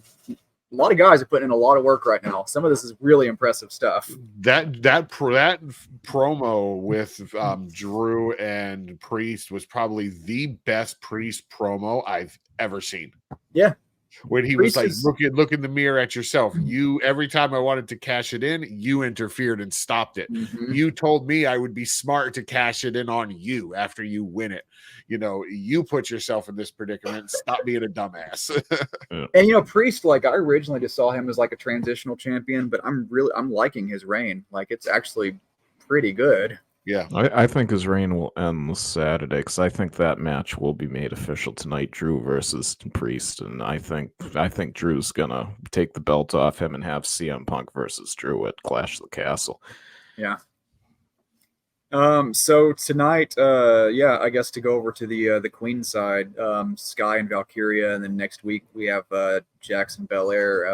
lot of guys are putting in a lot of work right now. Some of this is really impressive stuff. That promo with Drew and Priest was probably the best Priest promo I've ever seen. Yeah. When he was like, look in the mirror at yourself. You, every time I wanted to cash it in, you interfered and stopped it. Mm-hmm. You told me I would be smart to cash it in on you after you win it. You know, you put yourself in this predicament. Stop being a dumbass. And, you know, Priest, like I originally just saw him as like a transitional champion, but I'm liking his reign. Like it's actually pretty good. Yeah. I think his reign will end this Saturday because I think that match will be made official tonight, Drew versus Priest. And I think Drew's going to take the belt off him and have CM Punk versus Drew at Clash of the Castle. Yeah. So tonight, I guess to go over to the Queen side, Sky and Valkyria, and then next week we have Jackson Belair.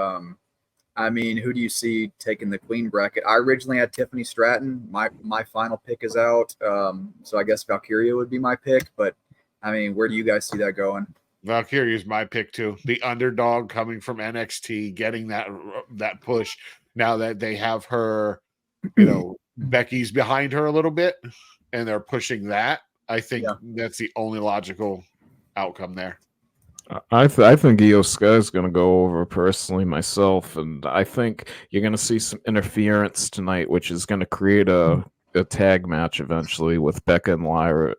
I mean, who do you see taking the Queen bracket? I originally had Tiffany Stratton. My final pick is out. So I guess Valkyria would be my pick. But, I mean, where do you guys see that going? Valkyria is my pick, too. The underdog coming from NXT, getting that push now that they have her, you know, Becky's behind her a little bit, and they're pushing that. I think that's the only logical outcome there. I think Io Sky is going to go over personally myself, and I think you're going to see some interference tonight, which is going to create a tag match eventually with Becky and Lyra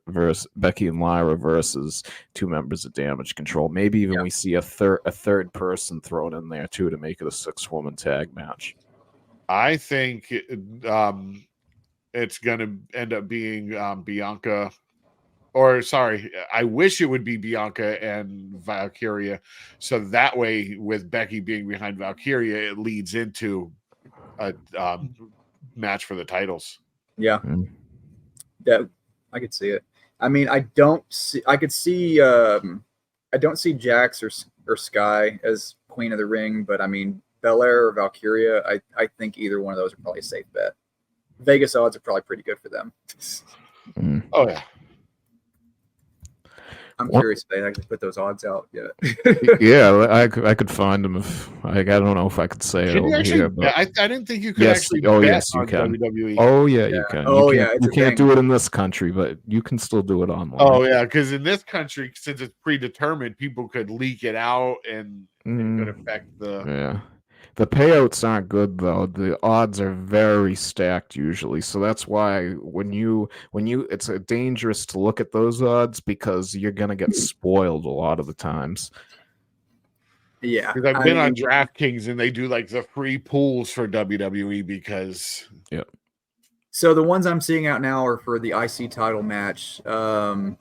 versus two members of Damage Control. Maybe even we see a third person thrown in there too to make it a 6-woman tag match. I think it's going to end up being Bianca. Or sorry, I wish it would be Bianca and Valkyria. So that way, with Becky being behind Valkyria, it leads into a match for the titles. Yeah, that I could see it. I mean, I don't see Jax or Sky as Queen of the Ring, but I mean Belair or Valkyria. I think either one of those are probably a safe bet. Vegas odds are probably pretty good for them. Oh yeah. I'm curious if they actually put those odds out yet. Yeah, I could find them if I don't know if I could say it over here. But I didn't think you could actually. Oh yes, you can. WWE. Oh yeah, you can. Oh you can't do it in this country, but you can still do it online. Oh yeah, because in this country, since it's predetermined, people could leak it out and it could affect the. Yeah. The payouts aren't good though. The odds are very stacked usually. So that's why it's dangerous to look at those odds because you're gonna get spoiled a lot of the times. Yeah, Because I've been on DraftKings and they do like the free pools for WWE because So the ones I'm seeing out now are for the IC title match. Sami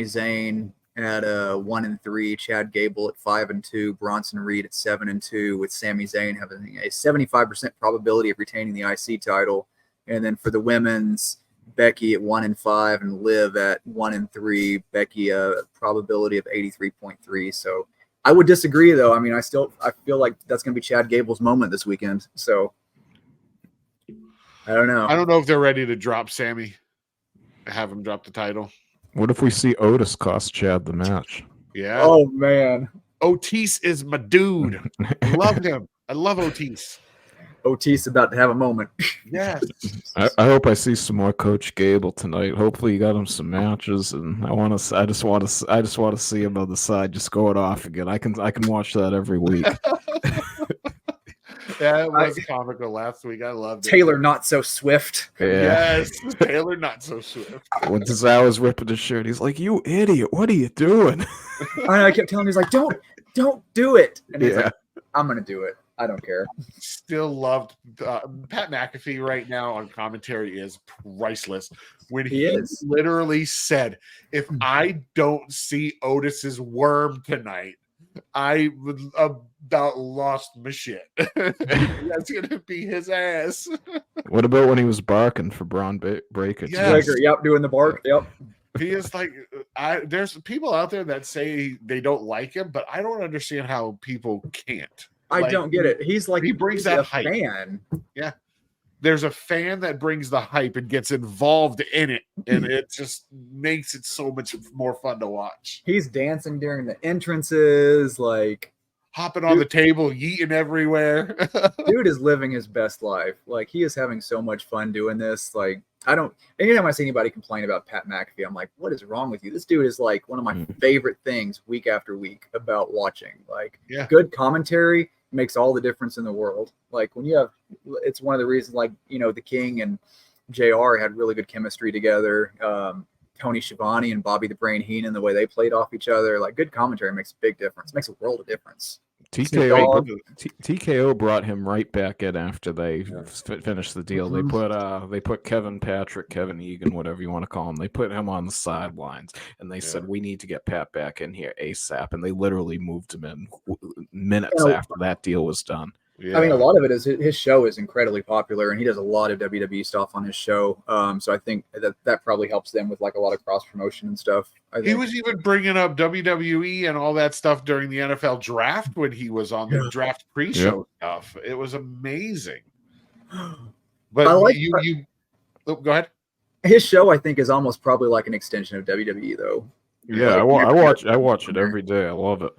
Zayn at 1-3, Chad Gable at 5-2, Bronson Reed at 7-2, with Sami Zayn having a 75% probability of retaining the IC title. And then for the women's, Becky at 1-5 and Liv at 1-3. Becky a probability of 83.3. So I would disagree though. I mean, I feel like that's going to be Chad Gable's moment this weekend. So I don't know. I don't know if they're ready to drop Sammy, have him drop the title. What if we see Otis cost Chad the match? Yeah. Oh man, Otis is my dude. Love him. I love Otis. Otis about to have a moment. Yes. I hope I see some more Coach Gable tonight. Hopefully, you got him some matches, and I just want to see him on the side just going off again. I can watch that every week. Yeah, it was comical last week. I loved it. Taylor Not So Swift. Yeah. Yes, Taylor Not So Swift. When Cesaro was ripping his shirt, he's like, "You idiot! What are you doing?" I kept telling him, he's like, "Don't do it." And he's Yeah. like, "I'm gonna do it. I don't care." Still loved Pat McAfee right now on commentary is priceless. When he literally said, "If I don't see Otis's worm tonight, I would about lost my shit." That's gonna be his ass. What about when he was barking for Braun Breaker? Yes. Yep, doing the bark. Yep. He is like, there's people out there that say they don't like him, but I don't understand how people can't. I don't get it. He's like, he brings that hype. Fan. Yeah. There's a fan that brings the hype and gets involved in it, and it just makes it so much more fun to watch. He's dancing during the entrances, like hopping on the table, yeeting everywhere. Dude is living his best life. Like, he is having so much fun doing this. Like, anytime I see anybody complain about Pat McAfee, I'm like, what is wrong with you? This dude is like one of my favorite things week after week about watching. Like, good commentary makes all the difference in the world. Like, when you have, it's one of the reasons, like, the King and JR had really good chemistry together. Tony Schiavone and Bobby the Brain Heenan, the way they played off each other, like, good commentary makes a big difference. It makes a world of difference. TKO brought him right back in after they finished the deal. They put Kevin Patrick, Kevin Egan, whatever you want to call him. They put him on the sidelines, and they said, "We need to get Pat back in here ASAP." And they literally moved him in minutes after that deal was done. Yeah. I mean, a lot of it is his show is incredibly popular, and he does a lot of WWE stuff on his show. So I think that probably helps them with like a lot of cross promotion and stuff. He was even bringing up WWE and all that stuff during the NFL draft when he was on the draft pre-show stuff. It was amazing. But I like go ahead. His show, I think, is almost probably like an extension of WWE, though. Yeah, I watch it every day. I love it.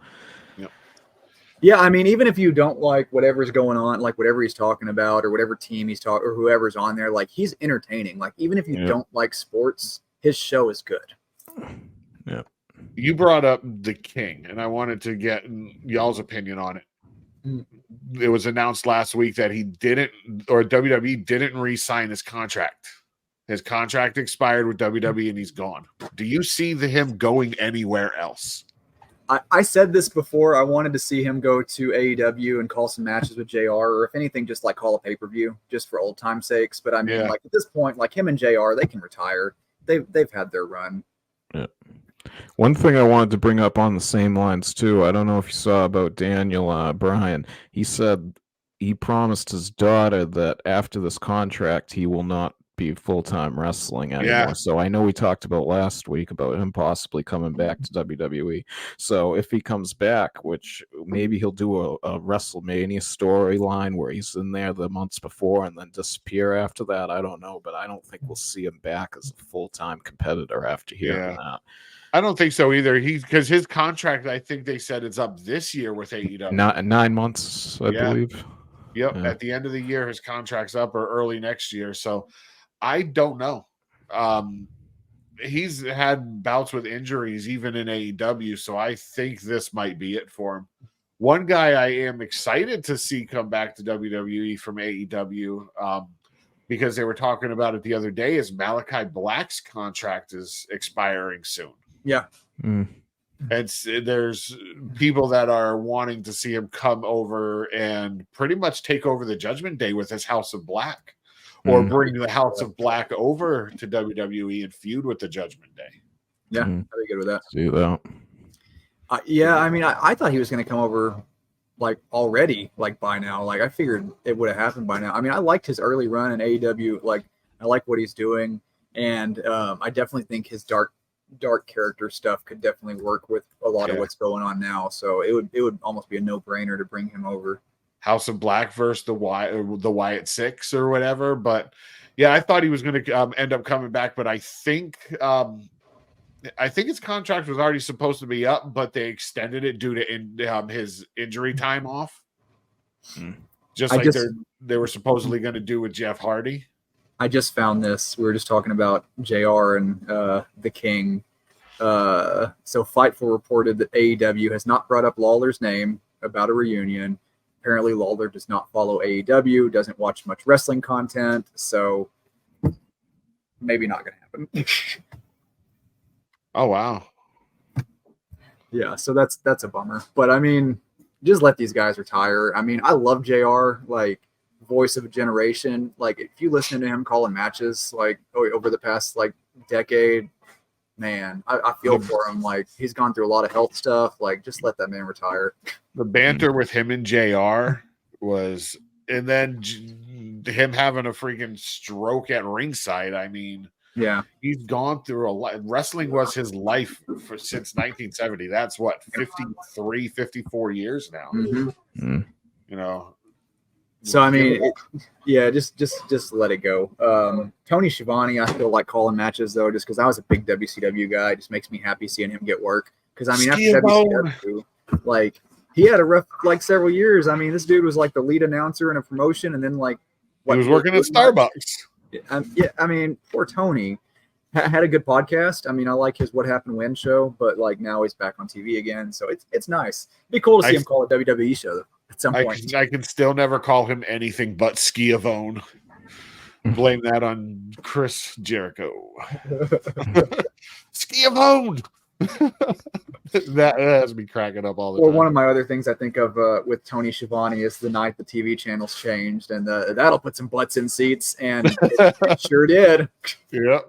Yeah, I mean, even if you don't like whatever's going on, like whatever he's talking about or whatever team he's talking or whoever's on there, like, he's entertaining. Like, even if you don't like sports, his show is good. Yeah. You brought up the King, and I wanted to get y'all's opinion on it. It was announced last week that WWE didn't re-sign his contract. His contract expired with WWE, and he's gone. Do you see him going anywhere else? I said this before. I wanted to see him go to AEW and call some matches with JR, or if anything, just like call a pay-per-view just for old time's sakes. But I mean, like, at this point, like, him and JR, they can retire. They've had their run. Yeah. One thing I wanted to bring up on the same lines too. I don't know if you saw about Daniel Bryan. He said he promised his daughter that after this contract, he will not be full-time wrestling anymore. Yeah. So I know we talked about last week about him possibly coming back to WWE. So if he comes back, which maybe he'll do a WrestleMania storyline where he's in there the months before and then disappear after that. I don't know, but I don't think we'll see him back as a full-time competitor after hearing that. I don't think so either. Because his contract, I think they said it's up this year with AEW. 9 months, I believe. Yep. Yeah. At the end of the year, his contract's up, or early next year. So I don't know. He's had bouts with injuries even in AEW, so I think this might be it for him. One guy I am excited to see come back to WWE from AEW, because they were talking about it the other day, is Malachi Black's contract is expiring soon. Yeah. Mm. And there's people that are wanting to see him come over and pretty much take over the Judgment Day with his House of Black, or bring the House of Black over to WWE and feud with the Judgment Day. Yeah, I'd be good with that. See that. Yeah, I mean, I thought he was going to come over like already, like by now. Like I figured it would have happened by now. I mean, I liked his early run in AEW. Like I like what he's doing, and I definitely think his dark character stuff could definitely work with a lot of what's going on now. So it would almost be a no brainer to bring him over. House of Black versus the Wyatt Six or whatever. But yeah, I thought he was going to end up coming back, but I think his contract was already supposed to be up, but they extended it due to his injury time off. Just like they were supposedly going to do with Jeff Hardy. I just found this. We were just talking about JR and the King. So Fightful reported that AEW has not brought up Lawler's name about a reunion. Apparently Lawler does not follow AEW, doesn't watch much wrestling content, so maybe not going to happen. Oh, wow. Yeah, so that's a bummer. But, I mean, just let these guys retire. I mean, I love JR, like, voice of a generation. Like, if you listen to him calling matches, like, over the past, like, decade, man, I feel for him. Like, he's gone through a lot of health stuff. Like, just let that man retire. The banter with him and JR was, and then him having a freaking stroke at ringside. I mean, yeah, he's gone through a lot. Wrestling was his life since 1970. That's what, 53, 54 years now. Mm-hmm. You know. So I mean, just let it go. Tony Schiavone, I feel like calling matches though, just because I was a big WCW guy. It just makes me happy seeing him get work. Because I mean, after WCW, like he had a rough like several years. I mean, this dude was like the lead announcer in a promotion, and then like he was working at Starbucks. Yeah, I mean, poor Tony had a good podcast. I mean, I like his What Happened When show, but like now he's back on TV again, so it's nice. It'd be cool to see him call a WWE show though. At some point. I can still never call him anything but Schiavone. Blame that on Chris Jericho. Schiavone! that has me cracking up all the time. One of my other things I think of with Tony Schiavone is the night the TV channels changed, and that'll put some butts in seats, and it sure did. Yep.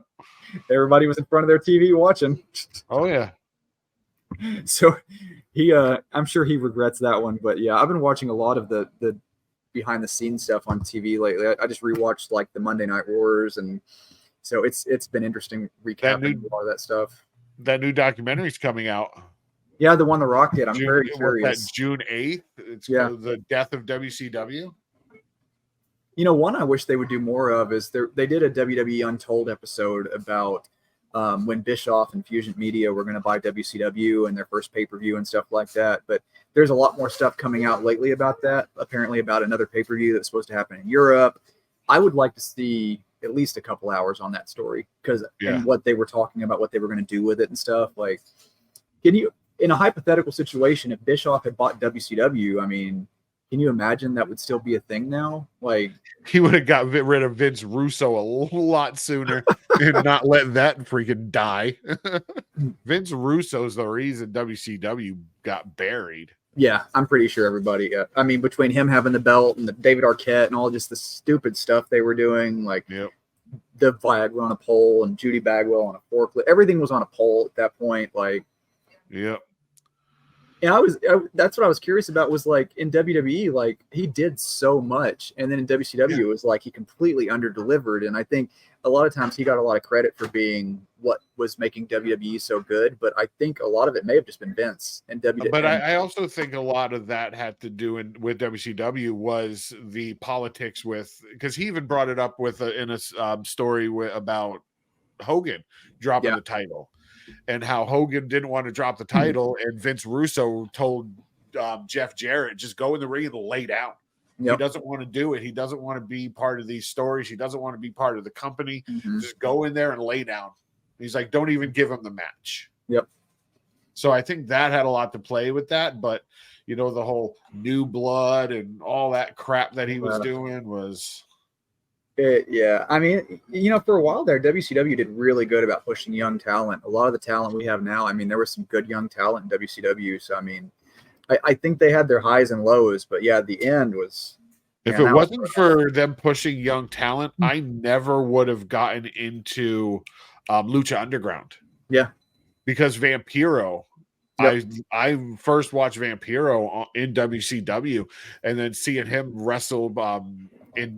Everybody was in front of their TV watching. Oh, yeah. So he I'm sure he regrets that one, but yeah, I've been watching a lot of the behind the scenes stuff on TV lately. I just rewatched like the Monday Night Wars, and so it's been interesting recapping a lot of that stuff. That new documentary's coming out. Yeah, the one The Rock did. I'm very curious. That June 8th. It's the death of WCW. You know, one I wish they would do more of is they did a WWE Untold episode about when Bischoff and Fusion Media were going to buy WCW and their first pay-per-view and stuff like that. But there's a lot more stuff coming out lately about that, apparently about another pay-per-view that's supposed to happen in Europe. I would like to see at least a couple hours on that story and what they were talking about, what they were going to do with it and stuff. Like, can you, in a hypothetical situation, if Bischoff had bought WCW, I mean, can you imagine that would still be a thing now? Like, he would have got rid of Vince Russo a lot sooner and not let that freaking die. Vince Russo's the reason WCW got buried. Yeah, I'm pretty sure everybody. I mean, between him having the belt and the David Arquette and all just the stupid stuff they were doing, like the Viagra on a pole and Judy Bagwell on a forklift, everything was on a pole at that point. Like, and that's what I was curious about was like in WWE, like he did so much. And then in WCW, it was like he completely underdelivered. And I think a lot of times he got a lot of credit for being what was making WWE so good. But I think a lot of it may have just been Vince and WWE. But I also think a lot of that had to do with WCW was the politics because he even brought it up in a story about Hogan dropping the title. And how Hogan didn't want to drop the title, and Vince Russo told Jeff Jarrett, just go in the ring and lay down. He doesn't want to do it. He doesn't want to be part of these stories. He doesn't want to be part of the company. Just go in there and lay down. He's like, don't even give him the match. Yep. So I think that had a lot to play with that. But, the whole new blood and all that crap that he was doing was... Yeah. I mean, for a while there, WCW did really good about pushing young talent. A lot of the talent we have now, I mean, there was some good young talent in WCW. So, I mean, I think they had their highs and lows. But, yeah, the end was... If it wasn't for them pushing young talent, I never would have gotten into Lucha Underground. Yeah. Because Vampiro, I first watched Vampiro in WCW, and then seeing him wrestle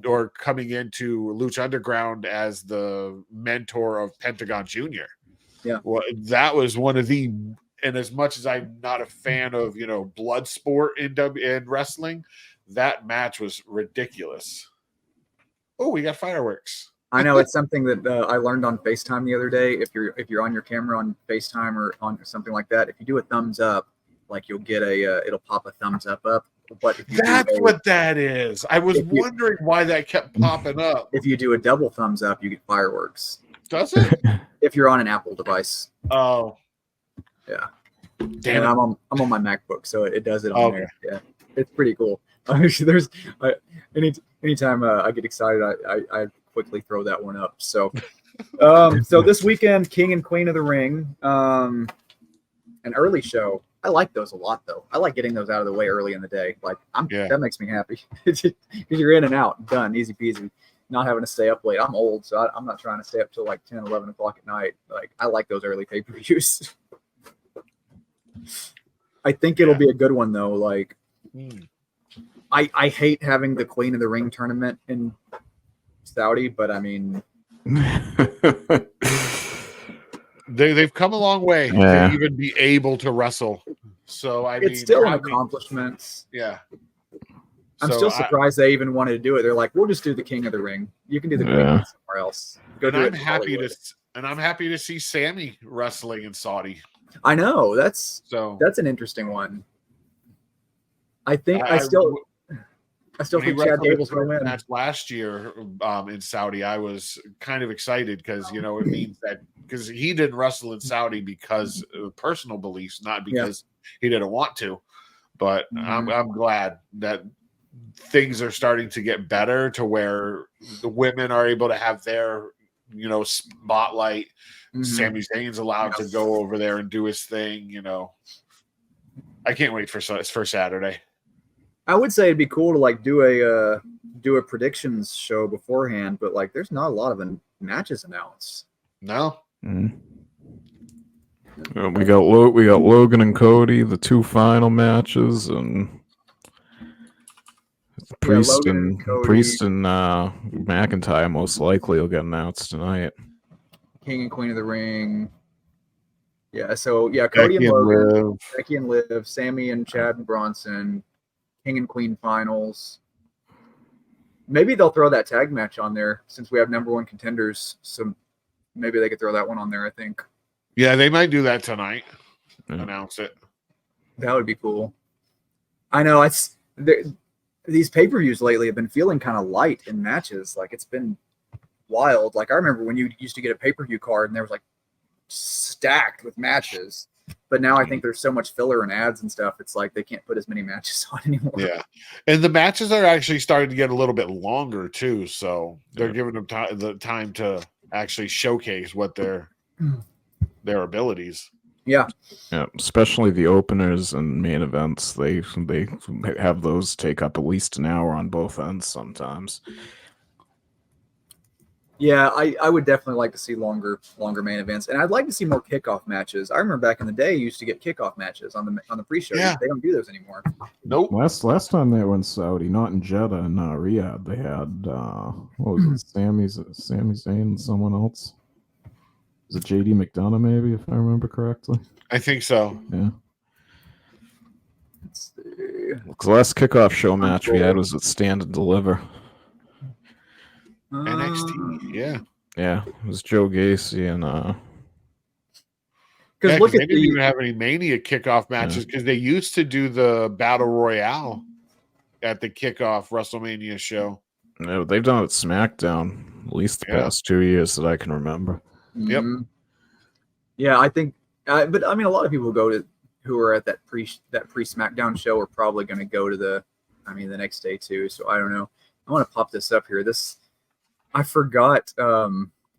or coming into Lucha Underground as the mentor of Pentagon Jr. Yeah. Well, that was one of the... And as much as I'm not a fan of, blood sport in wrestling, that match was ridiculous. Oh, we got fireworks. I know it's something that I learned on FaceTime the other day. If you're on your camera on FaceTime or on something like that, if you do a thumbs up, like you'll get it'll pop a thumbs up. But that's what that is. I was wondering why that kept popping up. If you do a double thumbs up, you get fireworks. Does it? If you're on an Apple device. Oh. Yeah. Damn. I'm on my MacBook, so it does it on there. Yeah. It's pretty cool. There's anytime I get excited, I quickly throw that one up. So, so this weekend, King and Queen of the Ring, an early show. I like those a lot, though. I like getting those out of the way early in the day. Like that makes me happy because you're in and out, done, easy peasy. Not having to stay up late. I'm old, so I'm not trying to stay up till like 10, 11 o'clock at night. Like I like those early pay-per-views. I think it'll be a good one though. Like, I hate having the Queen of the Ring tournament in Saudi, but I mean, they've come a long way to even be able to wrestle. So it's still an accomplishment. Yeah, I'm still surprised they even wanted to do it. They're like, we'll just do the King of the Ring. You can do the Queen somewhere else. I'm happy to see Sammy wrestling in Saudi. I know that's an interesting one. I think I still think Chad Gable's going to win. Match last year in Saudi, I was kind of excited because it means that because he didn't wrestle in Saudi because of personal beliefs, not because he didn't want to. But I'm glad that things are starting to get better to where the women are able to have their spotlight. Sami Zayn's allowed to go over there and do his thing. I can't wait for Saturday. I would say it'd be cool to like do a predictions show beforehand, but like there's not a lot of matches announced. No. We got Logan and Cody, the two final matches, and Priest and McIntyre most likely will get announced tonight. King and Queen of the Ring. Yeah, so Cody and Logan, Becky and Liv, Sammy and Chad and Bronson, King and Queen finals. Maybe they'll throw that tag match on there since we have number one contenders. So maybe they could throw that one on there, I think. Yeah, they might do that tonight. Announce it. That would be cool. I know these pay-per-views lately have been feeling kind of light in matches. Like it's been wild. Like I remember when you used to get a pay-per-view card and there was like stacked with matches. But now I think there's so much filler and ads and stuff. It's like they can't put as many matches on anymore. Yeah, and the matches are actually starting to get a little bit longer too. So they're giving them the time to actually showcase what their abilities. Yeah, especially the openers and main events. They have those take up at least an hour on both ends sometimes. Yeah, I would definitely like to see longer main events, and I'd like to see more kickoff matches. I remember back in the day, you used to get kickoff matches on the pre-show. Yeah. They don't do those anymore. Nope. Last time they were in Saudi, not in Jeddah and Riyadh, they had what was it? Sami Zayn and someone else. Was it JD McDonough, maybe, if I remember correctly? I think so. Yeah. Let's see. The last kickoff show match we had was at Stand and Deliver. NXT, yeah, it was Joe Gacy and because they didn't even have any Mania kickoff matches because they used to do the Battle Royale at the kickoff WrestleMania show. No, they've done it at SmackDown at least the past 2 years that I can remember. Yep. Yeah, I think But I mean, a lot of people who are at that pre SmackDown show are probably going to go to the next day too. So I don't know. I want to pop this up here. I forgot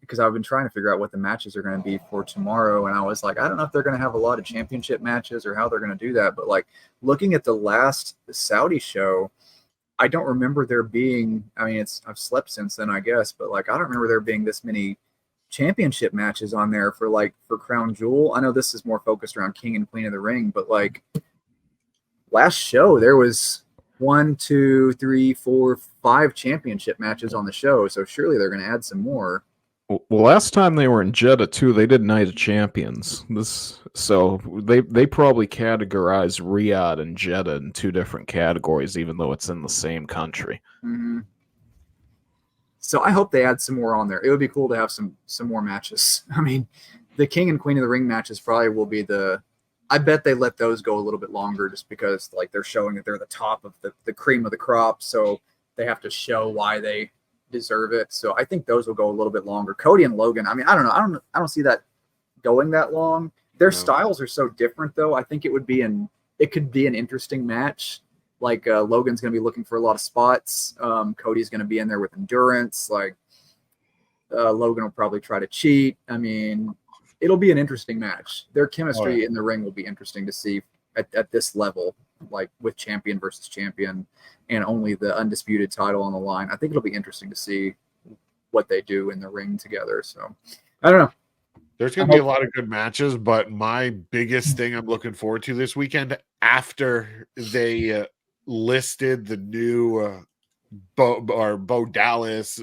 because I've been trying to figure out what the matches are going to be for tomorrow, and I was like, I don't know if they're going to have a lot of championship matches or how they're going to do that. But like looking at the last Saudi show, I don't remember there being. I mean, I've slept since then, I guess, but like I don't remember there being this many championship matches on there for Crown Jewel. I know this is more focused around King and Queen of the Ring, but like last show there was 1, 2, 3, 4, 5 championship matches on the show, so surely they're going to add some more. Well, last time they were in Jeddah too, they did Night of Champions. So they probably categorized Riyadh and Jeddah in 2 different categories, even though it's in the same country. Mm-hmm. So I hope they add some more on there. It would be cool to have some more matches. I mean, the King and Queen of the Ring matches probably will be I bet they let those go a little bit longer just because like they're showing that they're the top of the cream of the crop. So they have to show why they deserve it. So I think those will go a little bit longer. Cody and Logan, I mean, I don't know. I don't see that going that long. Their styles are so different though. I think it could be an interesting match. Like Logan's going to be looking for a lot of spots. Cody's going to be in there with endurance. Like Logan will probably try to cheat. I mean, it'll be an interesting match. Their chemistry in the ring will be interesting to see at this level, like with champion versus champion and only the undisputed title on the line. I think it'll be interesting to see what they do in the ring together. So I don't know. There's going to be a lot of good matches, but my biggest thing I'm looking forward to this weekend after they listed the new Bo Dallas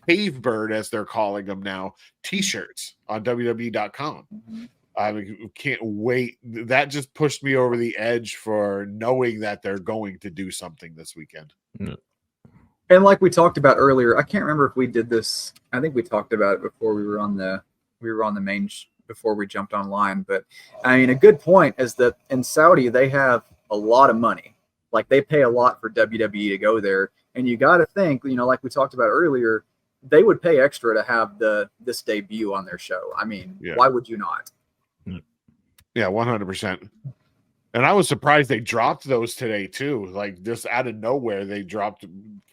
Cave Bird, as they're calling them now, t-shirts on WWE.com. I can't wait. That just pushed me over the edge for knowing that they're going to do something this weekend. Yeah. And like we talked about earlier, I can't remember if we did this. I think we talked about it before we were on the main before we jumped online. But I mean, a good point is that in Saudi they have a lot of money. Like they pay a lot for WWE to go there, and you got to think, like we talked about earlier, they would pay extra to have this debut on their show. I mean, why would you not? Yeah, 100%. And I was surprised they dropped those today too. Like just out of nowhere, they dropped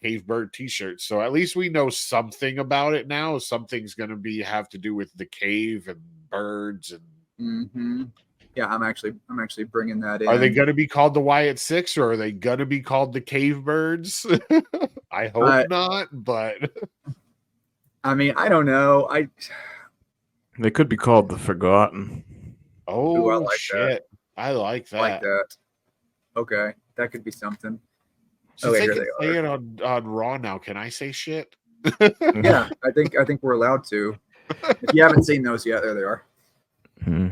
Cave Bird t-shirts. So at least we know something about it now. Something's going to have to do with the cave and birds and. Mm-hmm. Yeah, I'm actually bringing that in. Are they going to be called the Wyatt Six, or are they going to be called the Cave Birds? I hope not, but I mean, I don't know. They could be called the Forgotten. Oh, I like shit. That. I like that. I like that. Okay, that could be something. Since they can say it on Raw now, can I say shit? Yeah, I think we're allowed to. If you haven't seen those yet, there they are. Hmm.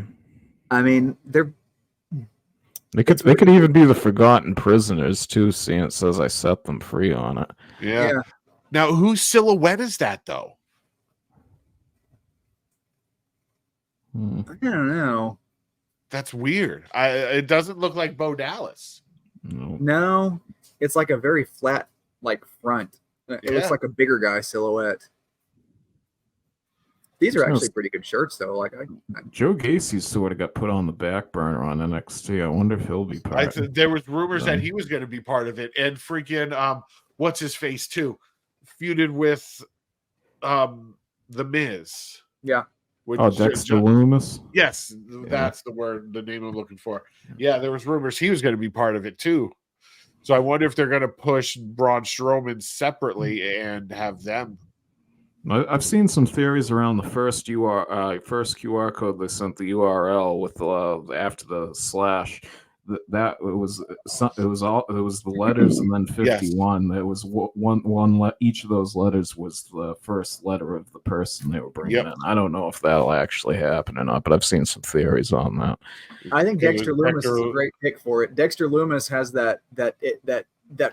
I mean, they could even be the Forgotten Prisoners too, seeing it says I set them free on it. Yeah. Now, whose silhouette is that though? I don't know. That's weird. It doesn't look like Bo Dallas. No, it's like a very flat, like front. It looks like a bigger guy silhouette. These are actually pretty good shirts, though. Like Joe Gacy sort of got put on the back burner on NXT. I wonder if he'll be part. There was rumors that he was going to be part of it, and freaking what's his face too, feuded with the Miz. Yeah. Dexter Lumis. Yes, that's the name I'm looking for. Yeah, there was rumors he was going to be part of it too. So I wonder if they're going to push Braun Strowman separately and have them. I've seen some theories around the first first QR code they sent the URL with after the slash. That it was the letters and then 51. Yes. It was one each of those letters was the first letter of the person they were bringing in. I don't know if that'll actually happen or not, but I've seen some theories on that. I think Dexter Lumis is a great pick for it. Dexter Lumis has that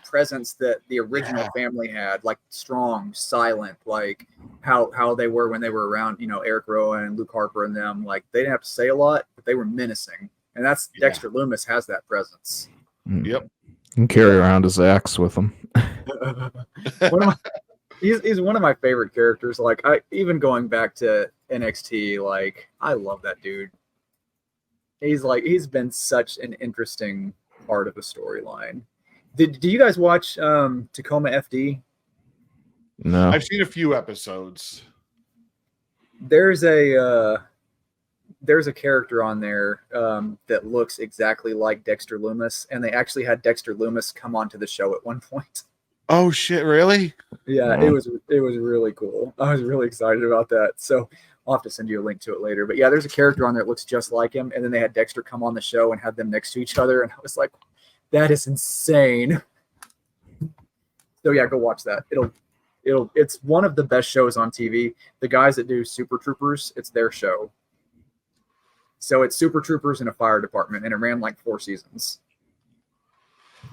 presence that the original family had, like strong, silent, like how they were when they were around, Eric Rowan and Luke Harper and them. Like they didn't have to say a lot, but they were menacing. And that's Dexter Lumis has that presence. Yep. And carry around his axe with him. He's one of my favorite characters. Like even going back to NXT, like I love that dude. he's been such an interesting part of a storyline. Did you guys watch Tacoma FD? No. I've seen a few episodes. There's a character on there that looks exactly like Dexter Lumis, and they actually had Dexter Lumis come onto the show at one point. Oh shit, really? Yeah, Wow. it was really cool. I was really excited about that. So I'll have to send you a link to it later. But yeah, there's a character on there that looks just like him, and then they had Dexter come on the show and have them next to each other, and I was like, that is insane. So yeah, go watch that. It's one of the best shows on TV. The guys that do Super Troopers, it's their show. So it's Super Troopers in a fire department, and it ran like 4 seasons.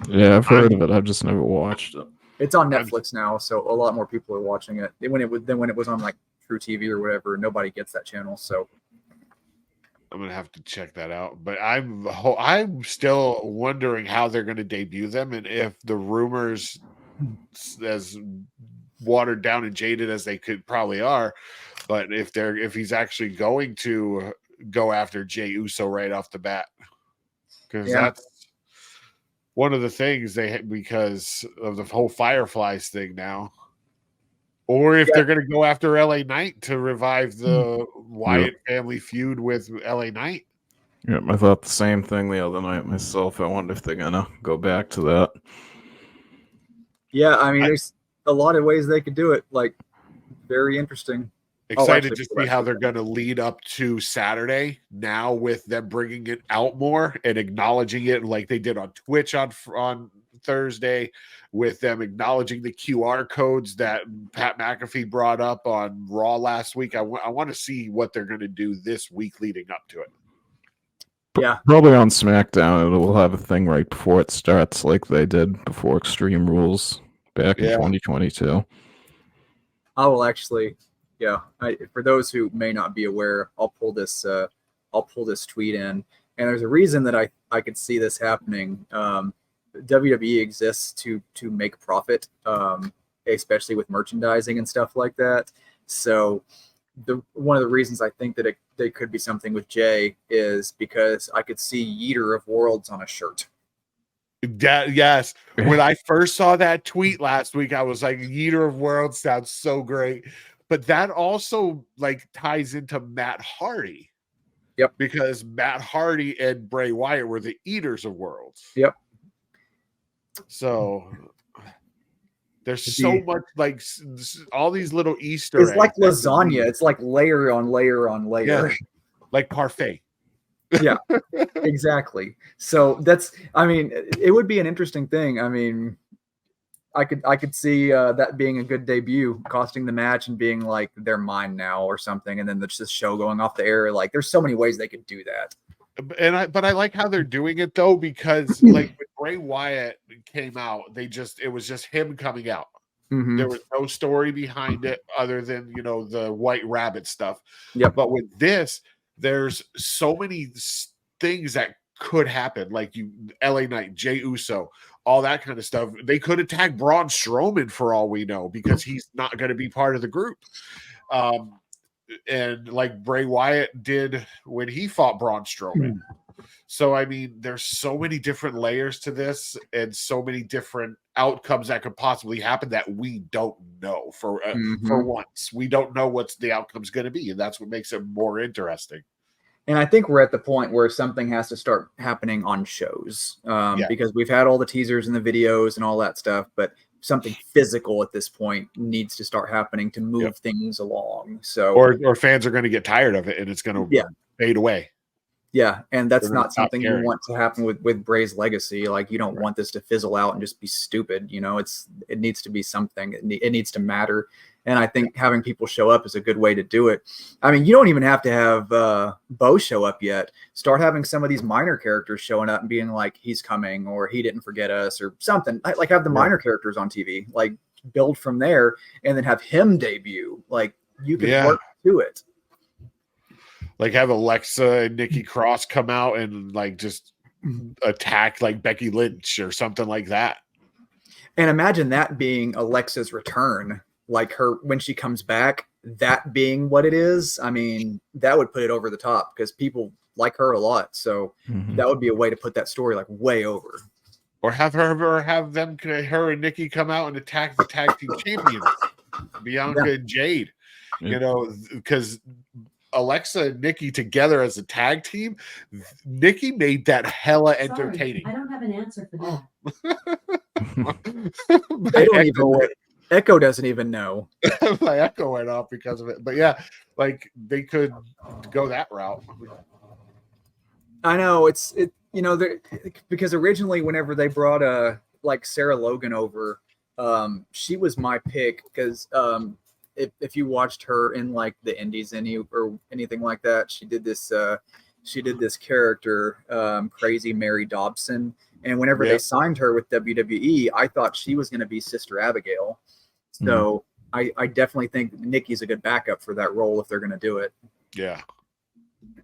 Yeah, I've heard of it. I've just never watched it. It's on Netflix now, so a lot more people are watching it. When it was on like True TV or whatever, nobody gets that channel. So I'm gonna have to check that out. But I'm still wondering how they're gonna debut them, and if the rumors, as watered down and jaded as they could probably are, but if he's actually going to go after Jey Uso right off the bat, because that's one of the things because of the whole Fireflies thing now. Or if they're going to go after LA Knight to revive the Wyatt family feud with LA Knight. Yep, I thought the same thing the other night myself. I wonder if they're going to go back to that. Yeah, I mean, there's a lot of ways they could do it. Like, very interesting. Excited to see how they're going to lead up to Saturday now with them bringing it out more and acknowledging it like they did on Twitch on Thursday, with them acknowledging the QR codes that Pat McAfee brought up on Raw last week. I want to see what they're going to do this week leading up to it. Yeah, probably on SmackDown it will have a thing right before it starts, like they did before Extreme Rules back in 2022. I will actually. Yeah, for those who may not be aware, I'll pull this tweet in, and there's a reason that I could see this happening. WWE exists to make profit, especially with merchandising and stuff like that. So one of the reasons I think that they could be something with Jay is because I could see Yeeter of Worlds on a shirt. Yes. When I first saw that tweet last week, I was like, Yeeter of Worlds sounds so great. But that also like ties into Matt Hardy. Yep. Because Matt Hardy and Bray Wyatt were the Eaters of Worlds. Yep. So there's so much, like all these little Easter eggs. It's like lasagna. It's like layer on layer on layer. Yeah. Like parfait. Yeah, exactly. So it would be an interesting thing. I mean, I could see that being a good debut, costing the match and being like, they're mine now or something, and then there's this show going off the air. Like, there's so many ways they could do that. But I like how they're doing it though, because like when Bray Wyatt came out, it was just him coming out. Mm-hmm. There was no story behind it other than the White Rabbit stuff. Yep. But with this, there's so many things that could happen, like LA Knight, Jey Uso, all that kind of stuff. They could attack Braun Strowman for all we know, because he's not going to be part of the group. And like Bray Wyatt did when he fought Braun Strowman. So, I mean, there's so many different layers to this and so many different outcomes that could possibly happen that we don't know for once. We don't know what the outcome's going to be, and that's what makes it more interesting. And I think we're at the point where something has to start happening on shows, because we've had all the teasers and the videos and all that stuff, but something physical at this point needs to start happening to move things along. So, or fans are going to get tired of it and it's going to fade away. Yeah, and that's not something you want to happen with Bray's legacy. Like, you don't want this to fizzle out and just be stupid. It needs to be something. It needs to matter. And I think having people show up is a good way to do it. I mean, you don't even have to have Bo show up yet. Start having some of these minor characters showing up and being like, he's coming, or he didn't forget us, or something. Like, have the minor characters on TV. Like, build from there and then have him debut. Like, you can work to it. Like, have Alexa and Nikki Cross come out and like just attack like Becky Lynch or something like that. And imagine that being Alexa's return, like her when she comes back, that being what it is. I mean, that would put it over the top, because people like her a lot. So that would be a way to put that story like way over. Or have her and Nikki come out and attack the tag team champions, Bianca and Jade. You know, because Alexa and Nikki together as a tag team, Nikki made that hella entertaining. I don't have an answer for that. They don't even. Echo doesn't even know. My Echo went off because of it. But yeah, like they could go that route. I know because originally whenever they brought like Sarah Logan over, she was my pick because if you watched her in like the indies or anything like that, she did this character, Crazy Mary Dobson, and whenever they signed her with WWE, I thought she was going to be Sister Abigail. So I definitely think Nikki's a good backup for that role if they're going to do it. Yeah.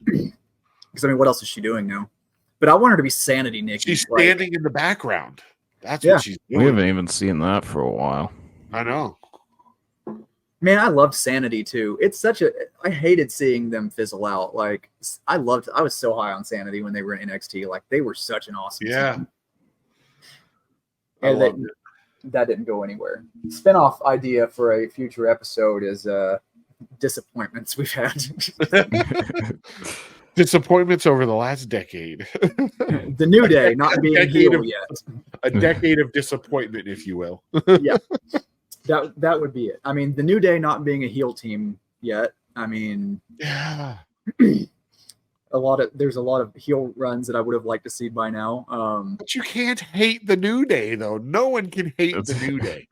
Because I mean, what else is she doing now? But I want her to be Sanity Nikki. She's standing in the background. That's what she's doing. We haven't even seen that for a while. I know. Man, I loved Sanity too. I hated seeing them fizzle out. Like I was so high on Sanity when they were in NXT. Like they were such an awesome team. And that didn't go anywhere. Spinoff idea for a future episode is disappointments we've had. Disappointments over the last decade. The New Day not being heel yet. A decade of disappointment, if you will. Yeah. That would be it. I mean, the New Day not being a heel team yet. I mean, yeah. There's a lot of heel runs that I would have liked to see by now. But you can't hate the New Day, though. No one can hate the New Day.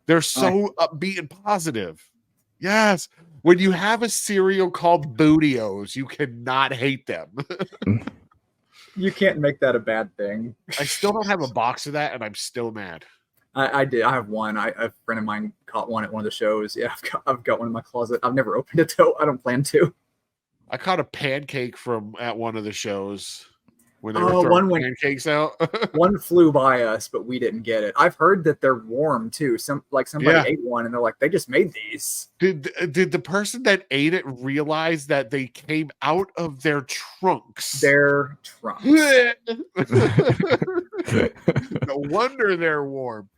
They're so upbeat and positive. Yes. When you have a cereal called Bootios, you cannot hate them. You can't make that a bad thing. I still don't have a box of that, and I'm still mad. I did. I have one. A friend of mine caught one at one of the shows. Yeah, I've got one in my closet. I've never opened it, though. I don't plan to. I caught a pancake at one of the shows when they were throwing pancakes out. One flew by us, but we didn't get it. I've heard that they're warm too. Somebody ate one, and they're like, they just made these. Did the person that ate it realize that they came out of their trunks? Their trunks. No wonder they're warm.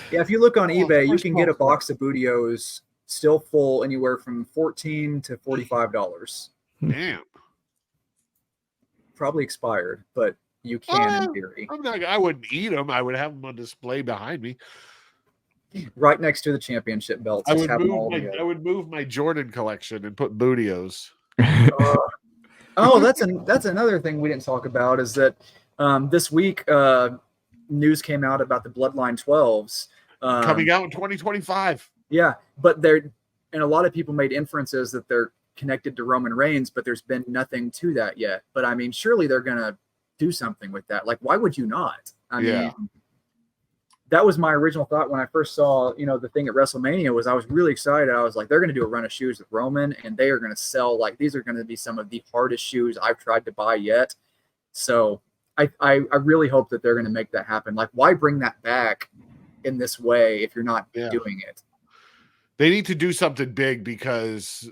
Yeah, if you look on eBay, you can get a box of Bootios still full anywhere from $14 to $45. Damn. Probably expired, but you can in theory. I wouldn't eat them. I would have them on display behind me. Right next to the championship belts. I would move my Jordan collection and put Bootios. That's another thing we didn't talk about is that this week news came out about the Bloodline 12s. Coming out in 2025. Yeah, but and a lot of people made inferences that they're connected to Roman Reigns, but there's been nothing to that yet. But I mean, surely they're gonna do something with that. Like, why would you not? I mean, that was my original thought when I first saw, the thing at WrestleMania. Was I was really excited. I was like, they're gonna do a run of shoes with Roman, and they are gonna sell, like, these are gonna be some of the hardest shoes I've tried to buy yet. So I really hope that they're gonna make that happen. Like, why bring that back in this way if you're not doing it? They need to do something big because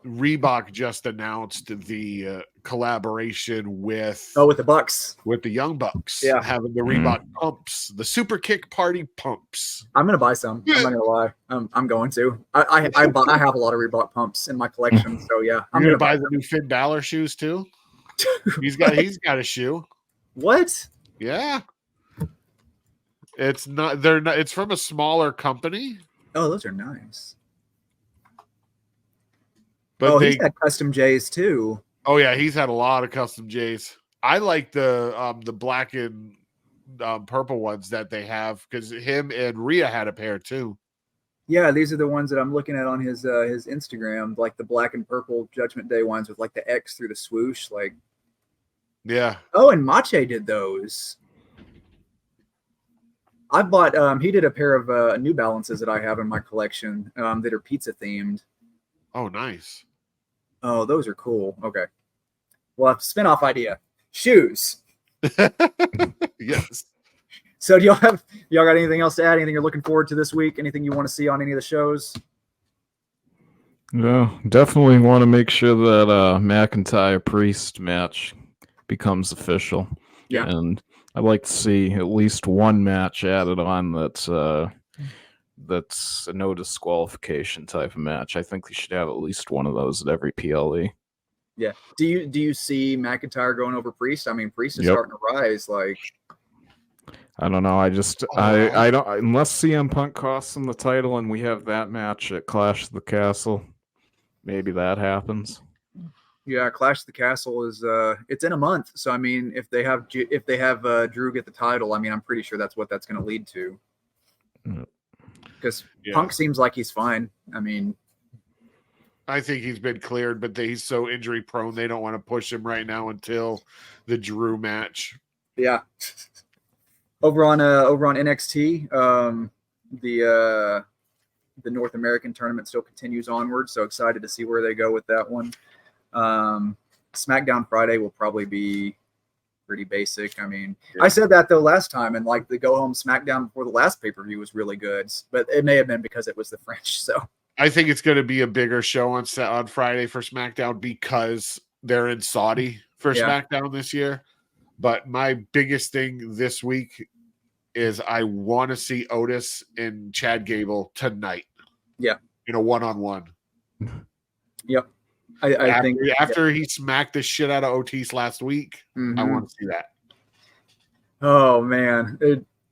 Reebok just announced the collaboration with the Bucks, with the Young Bucks, having the Reebok pumps, the Super Kick Party pumps. I'm gonna buy some. I'm not gonna lie. I'm going to. I have a lot of Reebok pumps in my collection, so yeah. I'm gonna buy the new Finn Balor shoes too. He's got a shoe. What? Yeah. It's not. They're not. It's from a smaller company. Oh, those are nice. But he's had custom J's too. Oh yeah, he's had a lot of custom J's. I like the black and purple ones that they have because him and Rhea had a pair too. Yeah, these are the ones that I'm looking at on his Instagram, like the black and purple Judgment Day ones with like the X through the swoosh, like. Yeah. Oh, and Mache did those. I bought. He did a pair of New Balances that I have in my collection that are pizza themed. Oh, nice. Oh, those are cool. Okay. Well, spin-off idea. Shoes. Yes. So do y'all got anything else to add? Anything you're looking forward to this week? Anything you want to see on any of the shows? Yeah, definitely want to make sure that McIntyre Priest match becomes official. Yeah. And I'd like to see at least one match added on that's a no disqualification type of match. I think they should have at least one of those at every PLE. Yeah. Do you see McIntyre going over Priest? I mean, Priest is Yep. starting to rise. Like, I don't know. I don't, unless CM Punk costs him the title and we have that match at Clash of the Castle, maybe that happens. yeah, Clash of the Castle is it's in a month. So I mean, if they have Drew get the title, I mean, I'm pretty sure that's what that's going to lead to. Because Punk seems like he's fine. I mean, I think he's been cleared, but he's so injury prone they don't want to push him right now until the Drew match. Yeah. Over on NXT, the North American tournament still continues onward. So excited to see where they go with that one. SmackDown Friday will probably be pretty basic. I mean, I said that though last time, and like the go home SmackDown before the last pay-per-view was really good, but it may have been because it was the French. So I think it's going to be a bigger show on Friday for SmackDown because they're in Saudi for SmackDown this year. But my biggest thing this week is I want to see Otis and Chad Gable tonight. Yeah. In a one-on-one. Yep. I think after he smacked the shit out of Otis last week, I want to see that. Oh man.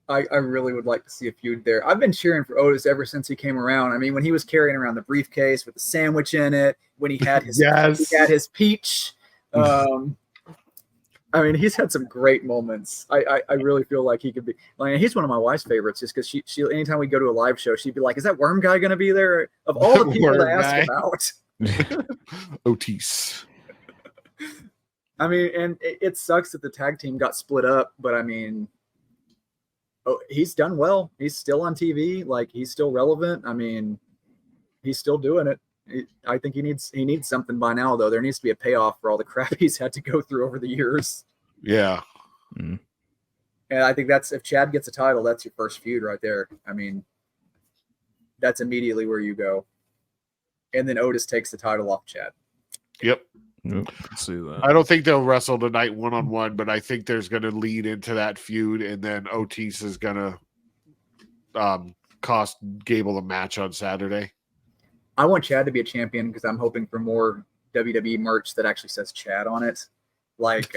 I really would like to see a feud there. I've been cheering for Otis ever since he came around. I mean, when he was carrying around the briefcase with the sandwich in it, when he had his he had his peach. I mean, he's had some great moments. I really feel like he could be. Like, he's one of my wife's favorites, just because she anytime we go to a live show, she'd be like, "Is that Worm Guy going to be there?" Of all the people to ask about, Otis. I mean, and it sucks that the tag team got split up, but I mean, he's done well. He's still on TV. Like, he's still relevant. I mean, he's still doing it. I think he needs something by now, though. There needs to be a payoff for all the crap he's had to go through over the years. Yeah. And I think that's, if Chad gets a title, that's your first feud right there. I mean, that's immediately where you go. And then Otis takes the title off Chad. Yep. See that. I don't think they'll wrestle tonight one-on-one, but I think there's going to lead into that feud, and then Otis is going to cost Gable a match on Saturday. I want Chad to be a champion because I'm hoping for more WWE merch that actually says Chad on it. Like,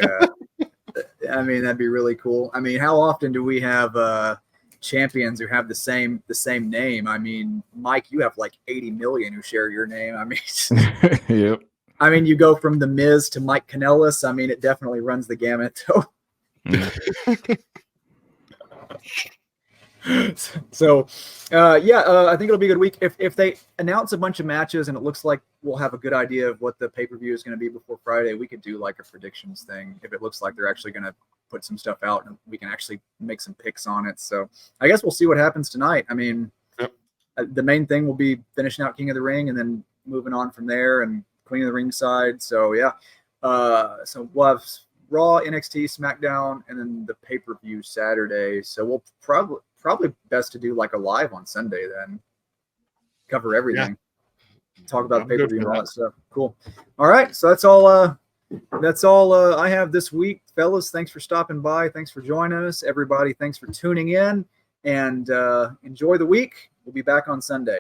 I mean, that'd be really cool. I mean, how often do we have champions who have the same name? I mean, Mike, you have like 80 million who share your name. I mean, yep. I mean, you go from The Miz to Mike Kanellis. I mean, it definitely runs the gamut. So, I think it'll be a good week. If they announce a bunch of matches and it looks like we'll have a good idea of what the pay-per-view is going to be before Friday, we could do like a predictions thing. If it looks like they're actually going to put some stuff out and we can actually make some picks on it. So I guess we'll see what happens tonight. I mean, the main thing will be finishing out King of the Ring and then moving on from there and Queen of the Ring side. So so we'll have Raw, NXT, SmackDown, and then the pay-per-view Saturday. So we'll probably best to do like a live on Sunday then. Cover everything. Yeah. Talk about the pay-per-view and all that stuff. Cool. All right. So that's all I have this week. Fellas, thanks for stopping by. Thanks for joining us. Everybody, thanks for tuning in. And enjoy the week. We'll be back on Sunday.